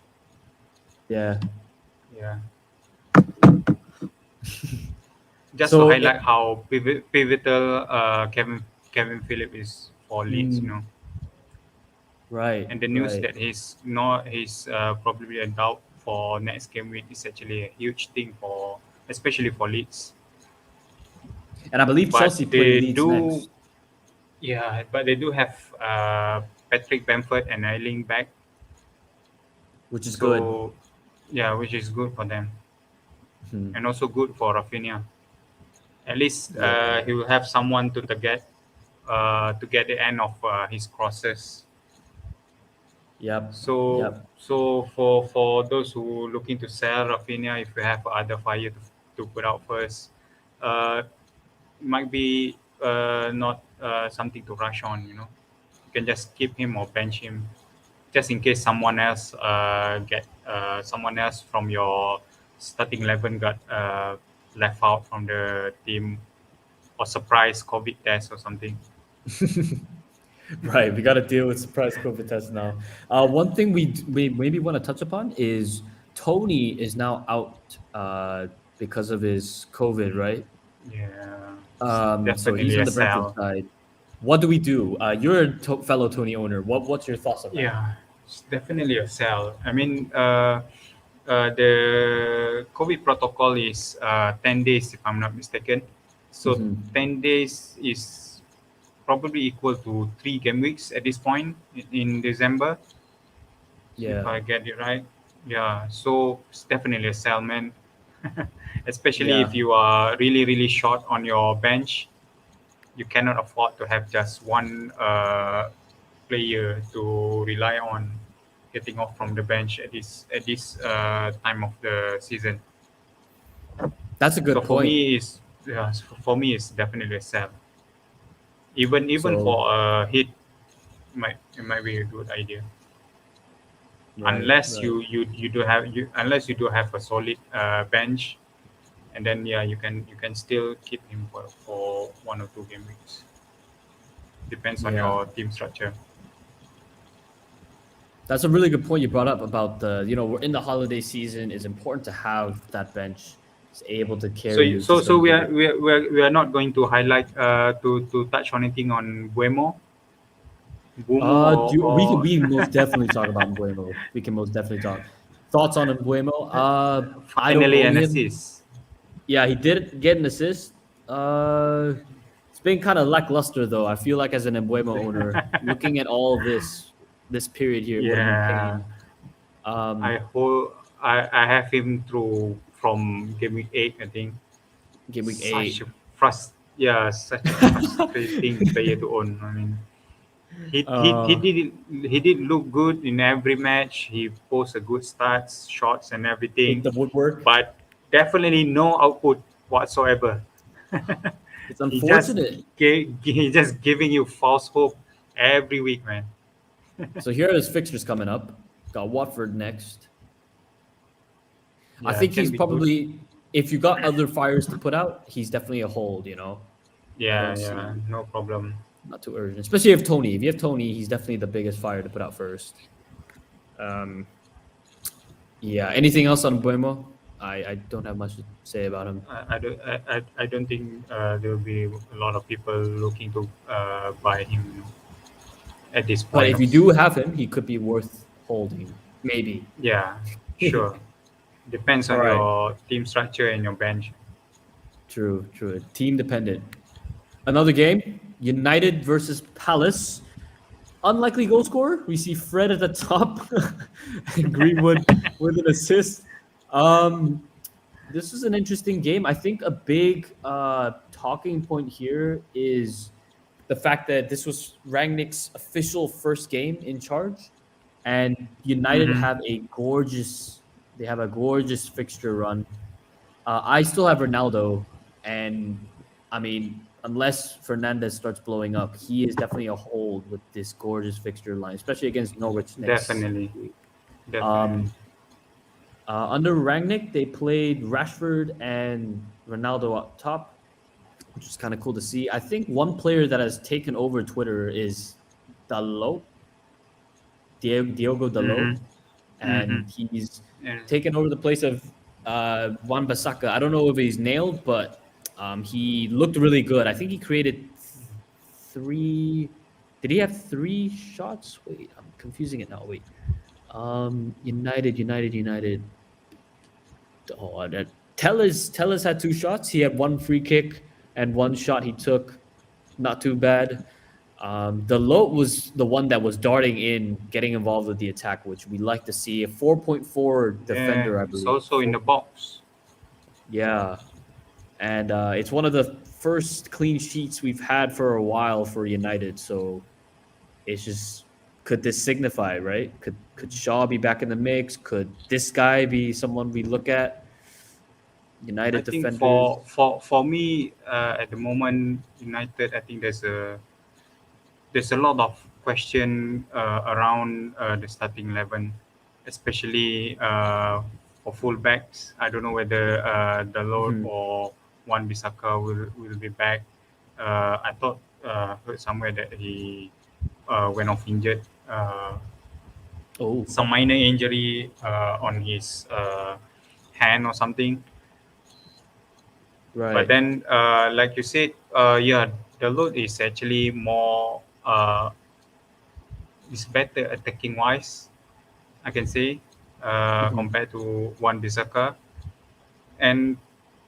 Yeah. Yeah, just to So highlight how pivotal Kevin Phillips is for Leeds. right, And the news right. that he's probably a doubt for next game week is actually a huge thing for especially for Leeds. And I believe But Chelsea play they Leeds do, next, yeah, but they do have Patrick Bamford and Eiling back, which is good. so yeah, which is good for them Mhm. and also good for Rafinha. At least Yeah. he will have someone to get the end of his crosses. Yep. So Yep. for those who looking to sell Rafinha, if you have other fire to put out first, uh, might be not something to rush on. You can just keep him or bench him, just in case someone else from your starting 11 got left out from the team or surprise COVID test or something. Right, we got to deal with surprise COVID tests now. One thing we maybe want to touch upon is Tony is now out because of his COVID, right? Yeah, it's So he's definitely on a the Brentford sell. side. What do we do? You're a fellow Tony owner. What's your thoughts on that? Yeah, it's definitely a sell. I mean, the COVID protocol is 10 days, if I'm not mistaken. So Hmm. 10 days is probably equal to 3 game weeks at this point in December. If I get it right. Yeah, so it's definitely a sell, man. Especially if you are really, really short on your bench. You cannot afford to have just one player to rely on getting off from the bench at this time of the season. That's a good So point. for me, it's definitely a sell. Even So- for a hit, it might be a good idea. Unless you do have a solid bench, and then you can still keep him for 1 or 2 game weeks. Depends on your team structure. That's a really good point you brought up about we're in the holiday season. It's important to have that bench is able to carry you. So we are not going to highlight to touch on anything on Buemo. We can most definitely talk about Mbuemo. We can most definitely talk. Thoughts on Mbuemo? I don't finally own an him. assist. Yeah, he did get an assist. It's been kind of lackluster though. I feel like as an Mbuemo owner, looking at all this period here, would have been pain. I have him from game week 8, I think. Game week 8. Such a frustrating player to own. I mean, he did look good in every match. He posted good stats, shots, and everything. The woodwork, but definitely no output whatsoever. It's unfortunate. He's just giving you false hope every week, man. So here are his fixtures coming up. Got Watford next. I think he's probably good. If you got other fires to put out, he's definitely a hold, Yeah, no problem. Not too urgent, especially if Tony. If you have Tony, he's definitely the biggest fire to put out first. Anything else on Buemo? I don't have much to say about him. I don't think there will be a lot of people looking to buy him at this point. But if you do have him, he could be worth holding, maybe. Yeah, sure. Depends on your team structure and your bench. True. Team dependent. Another game, United versus Palace. Unlikely goal scorer. We see Fred at the top and Greenwood with an assist. This is an interesting game. I think a big talking point here is the fact that this was Rangnick's official first game in charge, and United have a gorgeous fixture run. I still have Ronaldo, and I mean, unless Fernandez starts blowing up, he is definitely a hold with this gorgeous fixture line, especially against Norwich next Definitely. week. Under Rangnick, they played Rashford and Ronaldo up top, which is kind of cool to see. I think one player that has taken over Twitter is Dalot, Diogo Dalot, and he's taken over the place of Wan-Bissaka. I don't know if he's nailed, but he looked really good. I think he created 3. Did he have 3 shots? Wait, I'm confusing it now. Wait. United. Oh, Tellez had 2 shots. He had 1 free kick and 1 shot he took. Not too bad. Dalot was the one that was darting in, getting involved with the attack, which we like to see. A 4.4 defender, I believe. It's also in the box. Yeah. And it's one of the first clean sheets we've had for a while for United. So it's just, could this signify, right? Could Shaw be back in the mix? Could this guy be someone we look at? United defenders. For me, at the moment, United, I think there's a lot of question around the starting 11, especially for fullbacks. I don't know whether Dalot or Wan-Bissaka will be back. I thought heard somewhere that he went off injured. Some minor injury on his hand or something. Right. But then, like you said, Dalot is actually more is better attacking wise, I can say, compared to Wan-Bissaka. And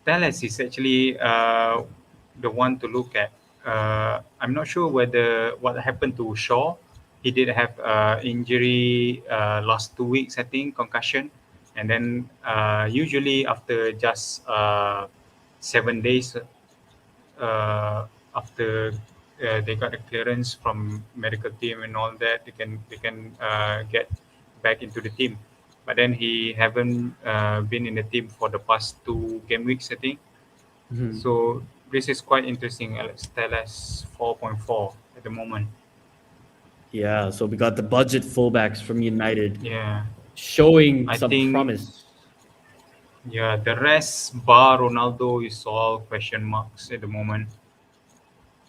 Tellez is actually the one to look at I'm not sure whether what happened to Shaw. He did have injury last 2 weeks, I think, concussion, and then usually after just 7 days after they got the clearance from medical team and all that, they can get back into the team. But then he haven't been in the team for the past 2 game weeks, I think. Mhm. So this is quite interesting. Alex Telles 4.4 at the moment. Yeah, so we got the budget fullbacks from United Yeah, showing I some think promise. yeah the rest bar Ronaldo is all question marks at the moment.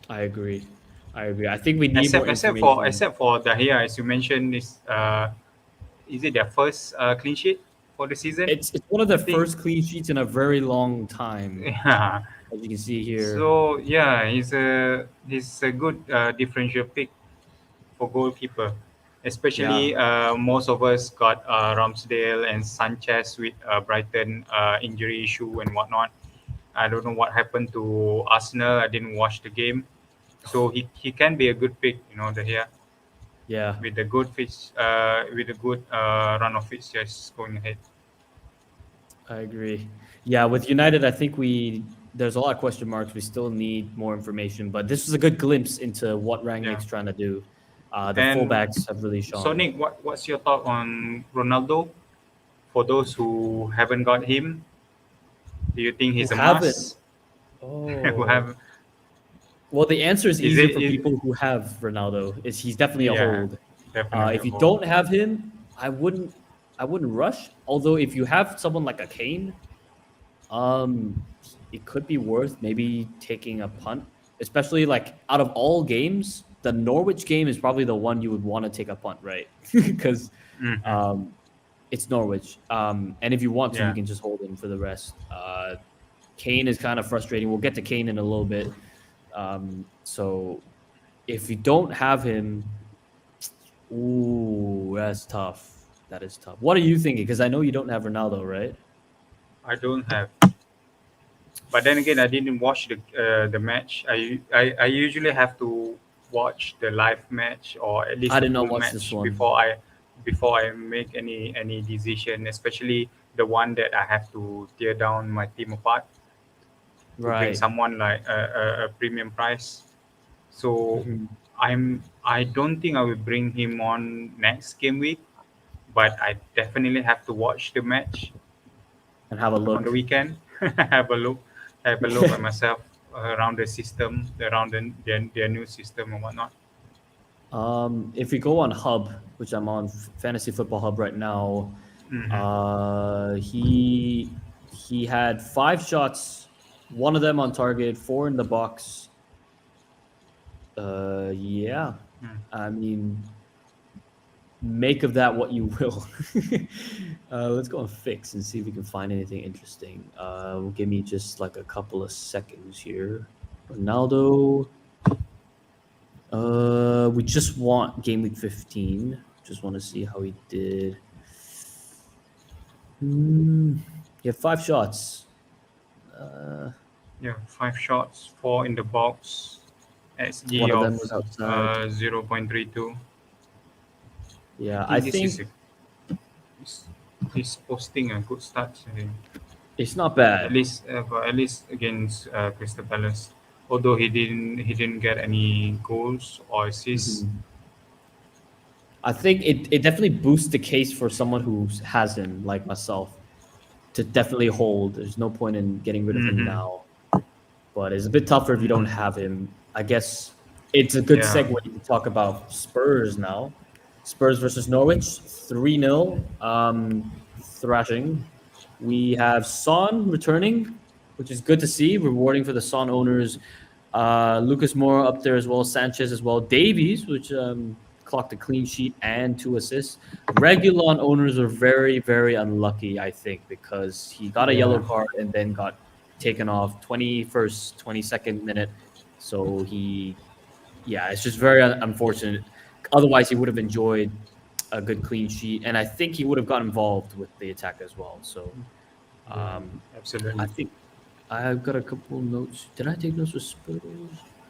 I agree. I agree. I think we need Except more information. except for Dahia, as you mentioned, is it their first clean sheet for the season? It's one of the I think. first clean sheets in a very long time, Yeah. as you can see here. So yeah, he's a good differential pick for goalkeeper. Yeah, Especially most of us got Ramsdale and Sanchez with Brighton injury issue and whatnot. I don't know what happened to Arsenal. I didn't watch the game, so he can be a good pick. The here yeah, with the good with a good run of fixtures going ahead. I agree. Yeah, with United, I think there's a lot of question marks. We still need more information, but this is a good glimpse into what Yeah. Rangnick's trying to do. The And fullbacks have really shown. Sonic, what's your thought on Ronaldo? For those who haven't got him, do you think Who he's a haven't? must? Who Oh, have? well, the answer is Is easier it? for people who have Ronaldo. Is he's definitely a Yeah, hold. definitely If a you hold. don't have him, I wouldn't rush. Although if you have someone like a Kane, um, it could be worth maybe taking a punt. Especially like out of all games, the Norwich game is probably the one you would want to take a punt, right? Because Hmm. um, it's Norwich. And if you want to, you Yeah. can just hold him for the rest. Kane is kind of frustrating. We'll get to Kane in a little bit. So if you don't have him, ooh, that's tough. That is tough. What are you thinking? Because I know you don't have Ronaldo, right? I don't have. But then again, I didn't watch the match. I usually have to watch the live match or at least I the did not full watch this match one. before I make any decision, especially the one that I have to tear down my team apart to bring Right. someone like a premium price. So Mhm. I don't think I will bring him on next game week, but I definitely have to watch the match And have a on the look. weekend. have a look, have a look at myself around the system, around their new system and whatnot. If we go on Hub, which I'm on Fantasy Football Hub right now, Hmm. he had 5 shots, one of them on target, 4 in the box. Yeah. I mean, make of that what you will. Let's go on Fix and see if we can find anything interesting. Give me just like a couple of seconds here. Ronaldo. We just want Game Week 15. Just want to see how he did. He had 5 shots. Yeah, 5 shots, 4 in the box, One XG of of them was outside. 0.32. I Yeah, I think this is think he's, he's posting a good start. I think. it's not bad. At least against Crystal Palace. Although he didn't get any goals or assists. Mhm. I think it definitely boosts the case for someone who has him, like myself, to definitely hold. There's no point in getting rid of him Hmm. now. But it's a bit tougher if you don't have him. I guess it's a good Yeah. segue to talk about Spurs now. Spurs versus Norwich, 3-0, thrashing. We have Son returning, which is good to see, rewarding for the Son owners. Lucas Moura up there as well, Sanchez as well. Davies, which clocked a clean sheet and 2 assists. Regulon owners are very, very unlucky, I think, because he got a yellow Yeah. card and then got taken off 21st, 22nd minute. So it's just very unfortunate. Otherwise, he would have enjoyed a good clean sheet, and I think he would have got involved with the attack as well. So Yeah. I Absolutely. think I've got a couple notes. Did I take notes for Spurs?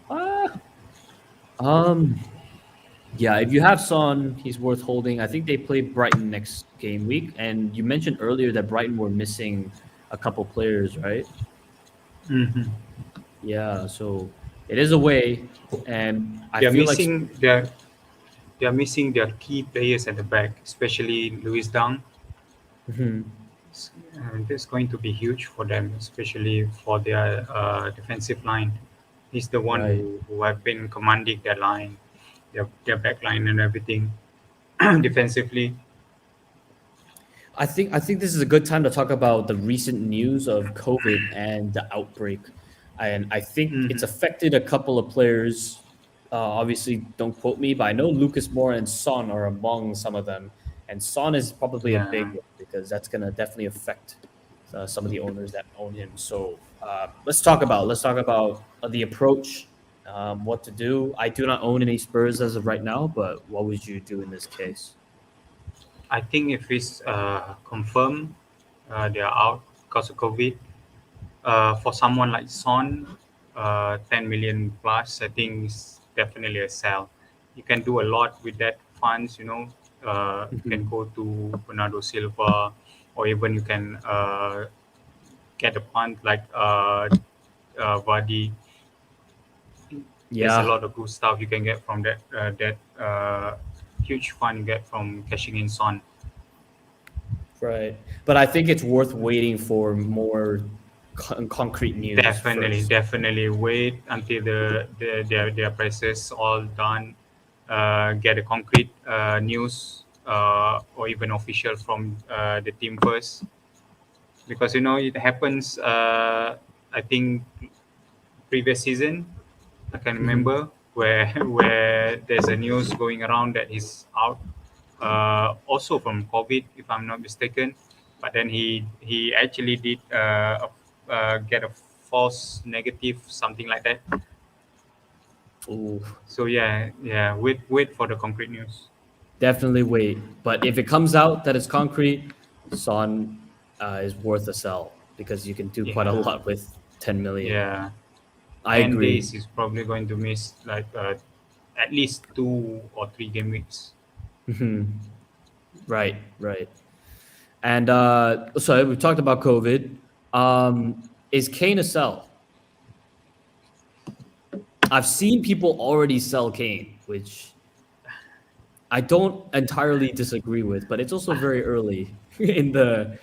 Uh, um, yeah, if you have Son, he's worth holding. I think they play Brighton next game week, and you mentioned earlier that Brighton were missing a couple players, right? Mhm. Yeah, so it is away, and I They're feel like missing they're missing their key players at the back, especially Luis Dang. Mhm. That's going to be huge for them, especially for their defensive line. He's the one Right. who have been commanding their line, their back line and everything defensively. I think this is a good time to talk about the recent news of COVID and the outbreak, and I think it's Hmm. affected a couple of players. Obviously, don't quote me, but I know Lucas Moura and Son are among some of them, and Son is probably a Yeah, big one because that's gonna definitely affect some of the owners that own him. So let's talk about the approach, what to do. I do not own any Spurs as of right now, but what would you do in this case? I think if it's confirmed they are out because of COVID, for someone like Son, 10 million plus, I think is definitely a sell. You can do a lot with that funds, you can Mhm. go to Bernardo Silva, or even you can get a fund like Vardy. There's a Yeah. lot of good stuff you can get from that huge fund you get from cashing in Son. Right. But I think it's worth waiting for more concrete news Definitely, first. definitely wait until their prices all done. Get a concrete news or even official from the team first, because it happens. I think previous season I can Mhm. remember where where there's a news going around that he's out, also from COVID, if I'm not mistaken. But then he actually did get a false negative, something like that. Ooh, So yeah, yeah. Wait for the concrete news. definitely wait. But if it comes out that it's concrete, Son is worth a sell because you can do quite a Yeah, lot with 10 million. yeah. I 10 days agree. is probably going to miss like at least 2 or 3 game weeks. Mhm. Right, right. And so we talked about COVID. Is Kane a sell? I've seen people already sell Kane, which I don't entirely disagree with, but it's also very early in the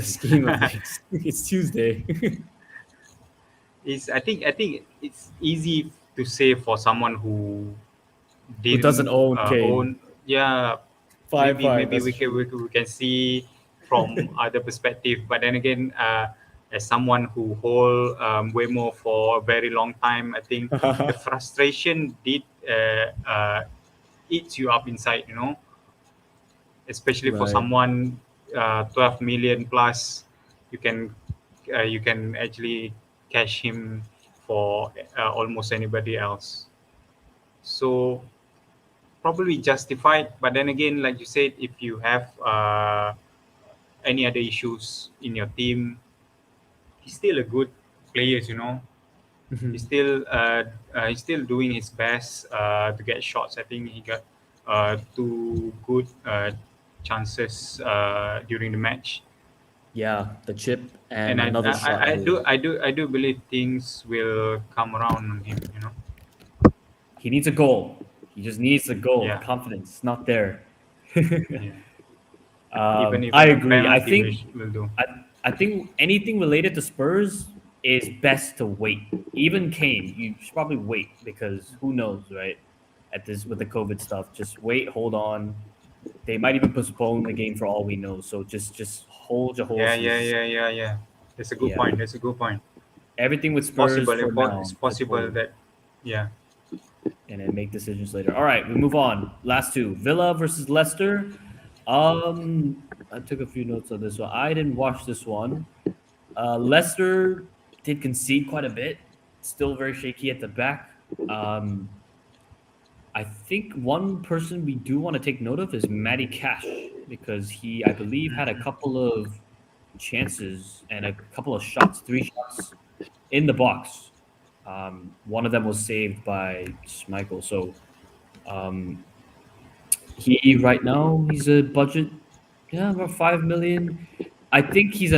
scheme of things. It's Tuesday. Is I think it's easy to say for someone who Who doesn't didn't own Kane? own. Yeah, Fine, maybe fine. maybe That's we can, true. we can see from other perspective, but then again, as someone who hold way more for a very long time, I think the frustration did eats you up inside, especially for Right. someone 12 million plus. You can actually cash him for almost anybody else, so probably justified. But then again, like you said, if you have any other issues in your team, he's still a good player. He's Mhm. still he's still doing his best to get shots. I think he got two good chances during the match, Yeah, the chip and and I, another I shot, I I I do believe. I do I do believe things will come around on him. He needs a goal. He just needs a goal. The Yeah, confidence is not there. yeah. um, Even I even a agree. I penalty think will do. I, I think anything related to Spurs is best to wait. Even Kane, you should probably wait because who knows, right? At this with the COVID stuff, just wait, hold on. They might even postpone the game for all we know. So just hold your Yeah, yeah, horses. yeah, yeah, yeah. That's a good Yeah, point. That's a good point. everything with It's Spurs possible. for It's now. Just possible hold that, yeah. and then make decisions later. All right, we move on. Last two: Villa versus Leicester. I took a few notes on this one. I didn't watch this one. Leicester did concede quite a bit. Still very shaky at the back. Um, I think one person we do want to take note of is Matty Cash because he, I believe, had a couple of chances and a couple of shots, three shots in the box. One of them was saved by Schmeichel. So he right now he's a budget, about 5 million. I think he's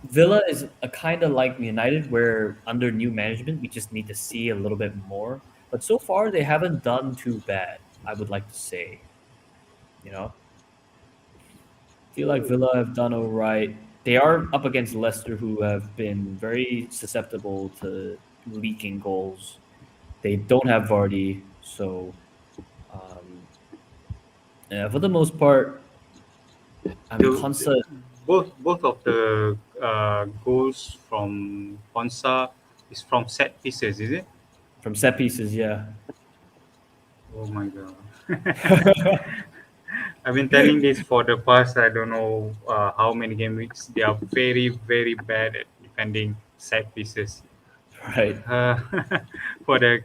Villa is a kind of like United, where under new management we just need to see a little bit more. But so far they haven't done too bad. I would like to say, you know, feel like Villa have done all right. They are up against Leicester, who have been very susceptible to leaking goals. They don't have Vardy, so yeah, for the most part, I'm The, constant both of the goals from Ponsa is from set pieces, is it? from set pieces. Yeah, Oh my god! I've been telling this for the past I don't know how many game weeks. They are very bad at defending set pieces. right. Uh, for the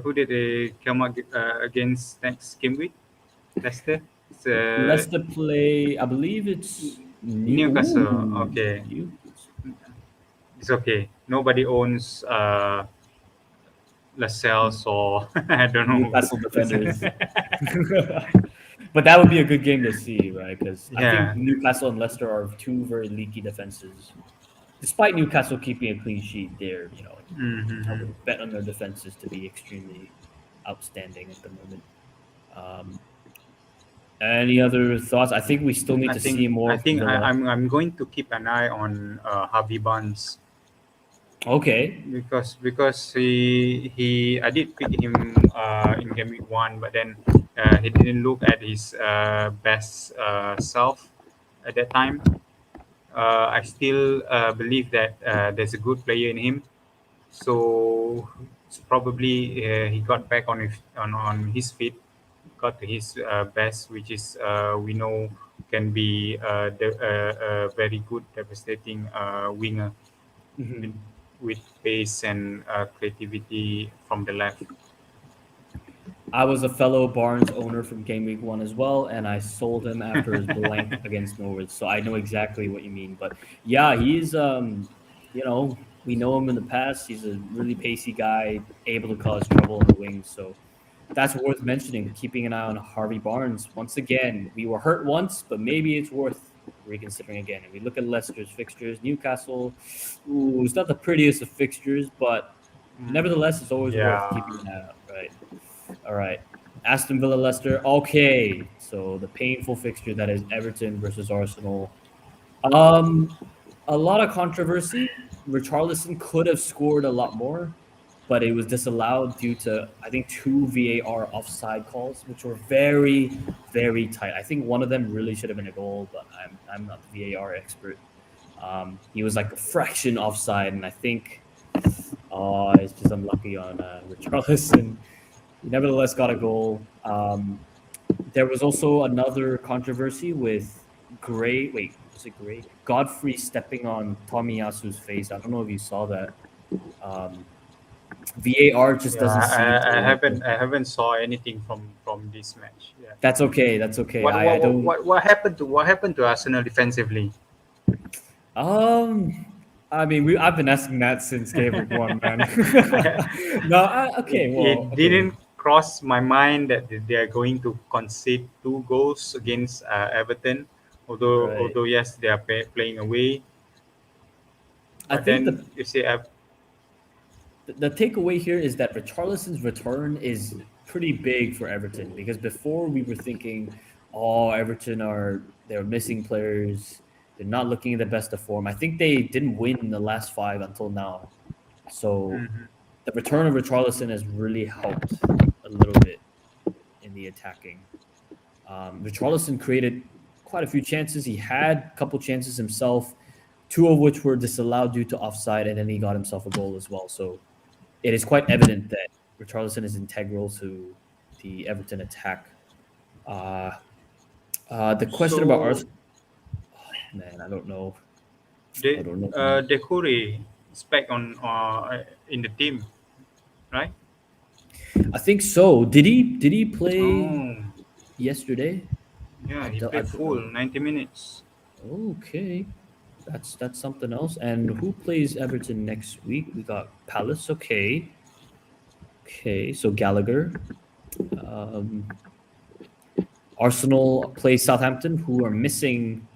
who did they come up against next game week? Leicester. It's Leicester play. I believe it's Newcastle. Ooh, Okay, it's okay. Nobody owns Lascelles or I don't know. Newcastle defenders. But that would be a good game to see, right? Because I Yeah. think Newcastle and Leicester are two very leaky defenses. Despite Newcastle keeping a clean sheet, I Mm-hmm. would bet on their defenses to be extremely outstanding at the moment. Any other thoughts? I think we still need to see more. I think from Villa. I'm going to keep an eye on Harvey Barnes Okay. because he I did pick him in game week 1, but then he didn't look at his best self at that time. I still believe that there's a good player in him, so it's probably he got back on his feet, got to his best, which is we know can be a very good, devastating winger Mhm. with pace and creativity from the left. I was a fellow Barnes owner from Game Week 1 as well, and I sold him after his blank against Norwich. So I know exactly what you mean. But yeah, he's we know him in the past. He's a really pacey guy, able to cause trouble in the wings. So that's worth mentioning. Keeping an eye on Harvey Barnes. Once again, we were hurt once, but maybe it's worth reconsidering again. And we look at Leicester's fixtures, Newcastle. Ooh, it's not the prettiest of fixtures, but nevertheless, it's always worth Yeah. keeping an eye out, right? All right. Aston Villa, Leicester. Okay. So the painful fixture that is Everton versus Arsenal. A lot of controversy. Richarlison could have scored a lot more, but it was disallowed due to, I think, 2 VAR offside calls, which were very, very tight. I think one of them really should have been a goal, but I'm not the VAR expert. He was like a fraction offside, and I think it's just unlucky on Richarlison. He nevertheless got a goal. There was also another controversy with Gray. Wait, was it Gray? Godfrey stepping on Tomiyasu's face. I don't know if you saw that. VAR just doesn't see. I haven't saw anything from this match. Yeah. That's okay. That's okay. I don't. What happened to Arsenal defensively? I mean, I've been asking that since Game Week 1, man. No, okay. Well, it didn't cross my mind that they are going to concede 2 goals against Everton. Although yes, they are playing away. I But think then you see, the takeaway here is that Richarlison's return is pretty big for Everton, because before we were thinking, Everton they're missing players. They're not looking at the best of form. I think they didn't win in the last 5 until now. So the return of Richarlison has really helped a little bit in the attacking. Richarlison created quite a few chances. He had a couple chances himself, 2 of which were disallowed due to offside, and then he got himself a goal as well. So it is quite evident that Richarlison is integral to the Everton attack. The question about Arsenal, man, I don't know. Decore is back on in the team, right? I think so. Did he play yesterday? Yeah, he played full 90 minutes. Okay. that's something else. And who plays Everton next week? We got Palace. Okay. So Gallagher. Arsenal plays Southampton, who are missing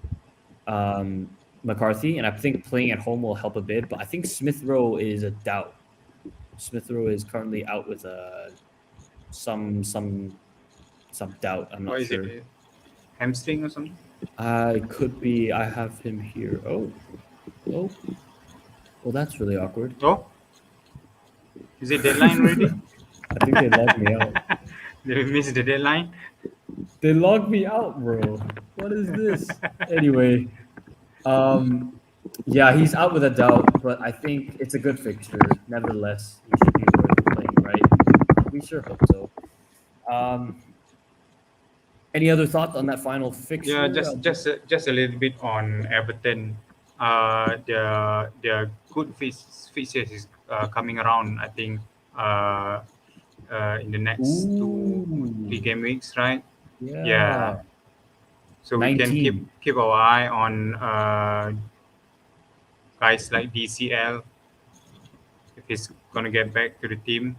McCarthy, and I think playing at home will help a bit. But I think Smith Rowe is a doubt. Smith Rowe is currently out with some doubt. I'm Or not is sure. it hamstring or something? I could be. I have him here. Oh. Well, that's really awkward. Oh, is it deadline already? I think they logged me out. Did we miss the deadline? They logged me out, bro. What is this? Anyway, yeah, he's out with a doubt, but I think it's a good fixture. Nevertheless, he should be worth playing, right? We sure hope so. Any other thoughts on that final fixture? Yeah, just a little bit on Everton. Their good fixtures is coming around. I think in the next Ooh. 2-3 game weeks, right? Yeah. Yeah. So we can 19. keep our eye on guys like DCL if he's gonna get back to the team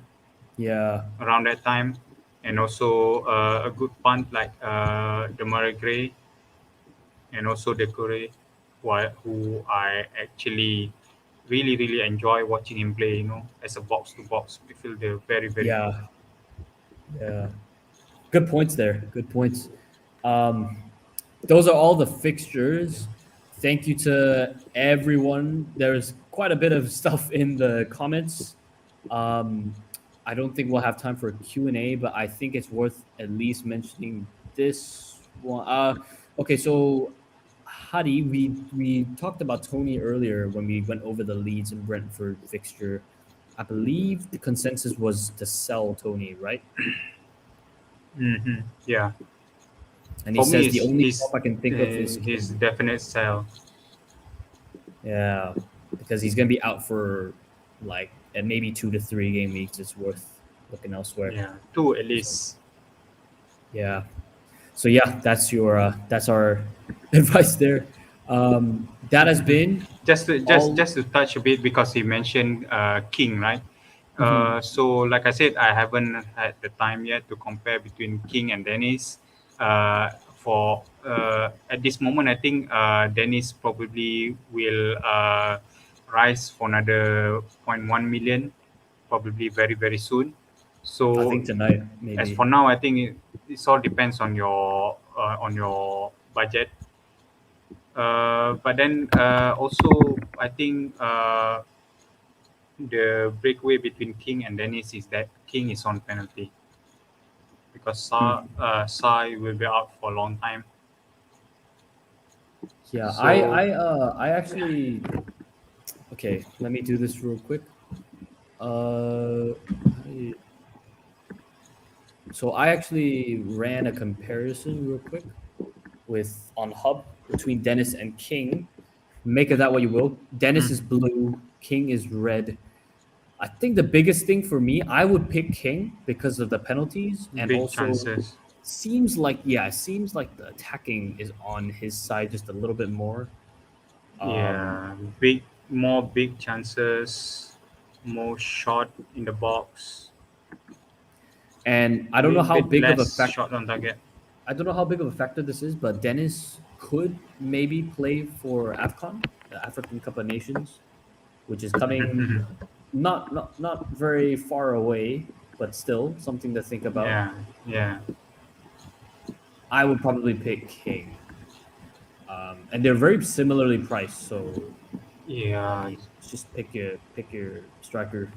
Yeah. around that time, and also a good punt like Demarai Gray and also Decore, who I actually really enjoy watching him play. You know, as a box to box midfielder, very good. Yeah. Good points there. Good points. Those are all the fixtures. Thank you to everyone. There's quite a bit of stuff in the comments. I don't think we'll have time for a Q&A, but I think it's worth at least mentioning this one. Okay, so Hadi, we talked about Tony earlier when we went over the Leeds and Brentford fixture. I believe the consensus was to sell Tony, right? Mm-hmm. Yeah. And he For says me, the only swap I can think of is his definite sell. Yeah, because he's gonna be out for like at maybe 2 to 3 game weeks. It's worth looking elsewhere. Yeah, 2 at least. Yeah. So yeah, that's our advice there. That has been Just to touch a bit because he mentioned King, right? So like I said, I haven't had the time yet to compare between King and Dennis. For at this moment, I think Dennis probably will rise for another 0.1 million, probably very soon. So I think tonight maybe. as for now, I think it all depends on your budget. But then also, I think the breakaway between King and Dennis is that King is on penalty because Sai will be out for a long time. Yeah, So- I actually. Okay, let me do this real quick. So I actually ran a comparison real quick on Hub between Dennis and King. Make of that what you will. Dennis is blue, King is red. I think the biggest thing for me, I would pick King because of the penalties and Big also chances. seems like the attacking is on his side just a little bit more. Yeah, more big chances, more shot in the box. And I don't know how big of a less factor. shot on target. I don't know how big of a factor this is, but Dennis could maybe play for AFCON, the African Cup of Nations, which is coming not very far away, but still something to think about. Yeah. I would probably pick King. And they're very similarly priced, so Yeah. just pick your striker.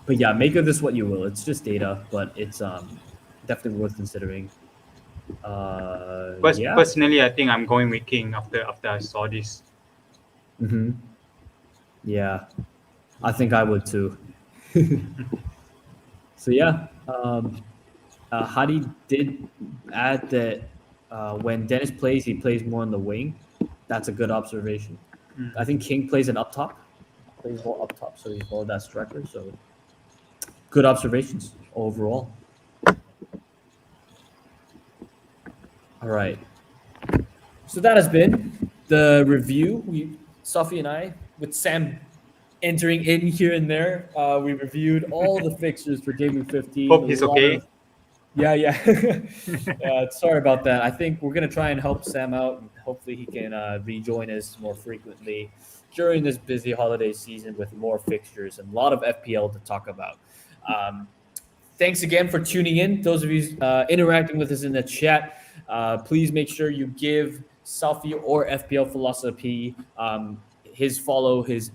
But yeah, make of this what you will. It's just data, but it's definitely worth considering. Yeah. Personally, I think I'm going with King after I saw this. Yeah, I think I would too. So yeah, Hadi did add that when Dennis plays, he plays more on the wing. That's a good observation. I think King plays up top, so he's more that striker. So good observations overall. All right. So that has been the review. Sophie and I, with Sam entering in here and there, we reviewed all the fixtures for Game Week 15. Hope he's A lot okay. of- yeah. Sorry about that. I think we're gonna try and help Sam out, and hopefully he can rejoin us more frequently during this busy holiday season with more fixtures and a lot of FPL to talk about. Thanks again for tuning in. Those of you interacting with us in the chat, please make sure you give Selfie or FPL Philosophy his follow. His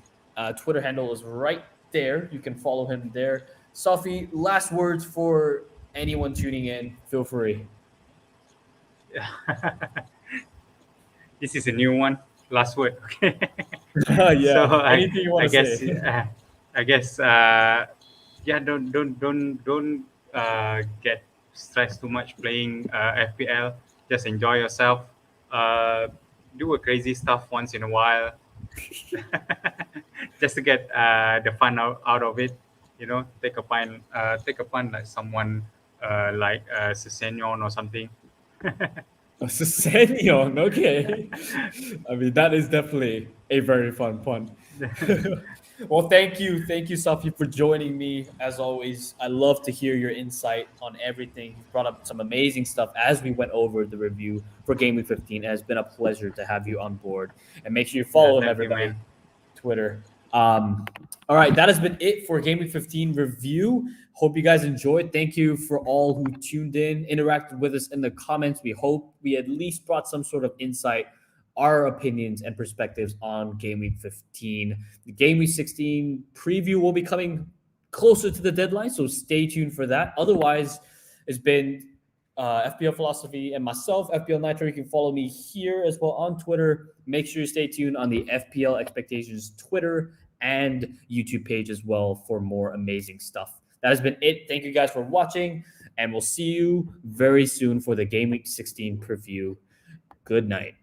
Twitter handle is right there. You can follow him there. Selfie, last words for anyone tuning in. Feel free. This is a new one. Last word. Okay. Yeah. So Anything you want to guess, say? I guess. Yeah. Don't get stressed too much playing FPL. Just enjoy yourself. Do a crazy stuff once in a while. Just to get the fun out of it. Take a pun like someone like Sessegnon or something. Sessegnon, okay. I mean, that is definitely a very fun pun. Well, thank you, Safi, for joining me. As always, I love to hear your insight on everything. You brought up some amazing stuff as we went over the review for Game Week 15. It has been a pleasure to have you on board. And make sure you follow him, Thank you, everybody. man. Twitter. All right, that has been it for Game Week 15 review. Hope you guys enjoyed. Thank you for all who tuned in, interacted with us in the comments. We hope we at least brought some sort of insight, our opinions and perspectives on Game Week 15. The Game Week 16 preview will be coming closer to the deadline, so stay tuned for that. Otherwise, it's been FPL Philosophy and myself, FPL Nitro. You can follow me here as well on Twitter. Make sure you stay tuned on the FPL Expectations Twitter and YouTube page as well for more amazing stuff. That has been it. Thank you guys for watching, and we'll see you very soon for the Game Week 16 preview. Good night.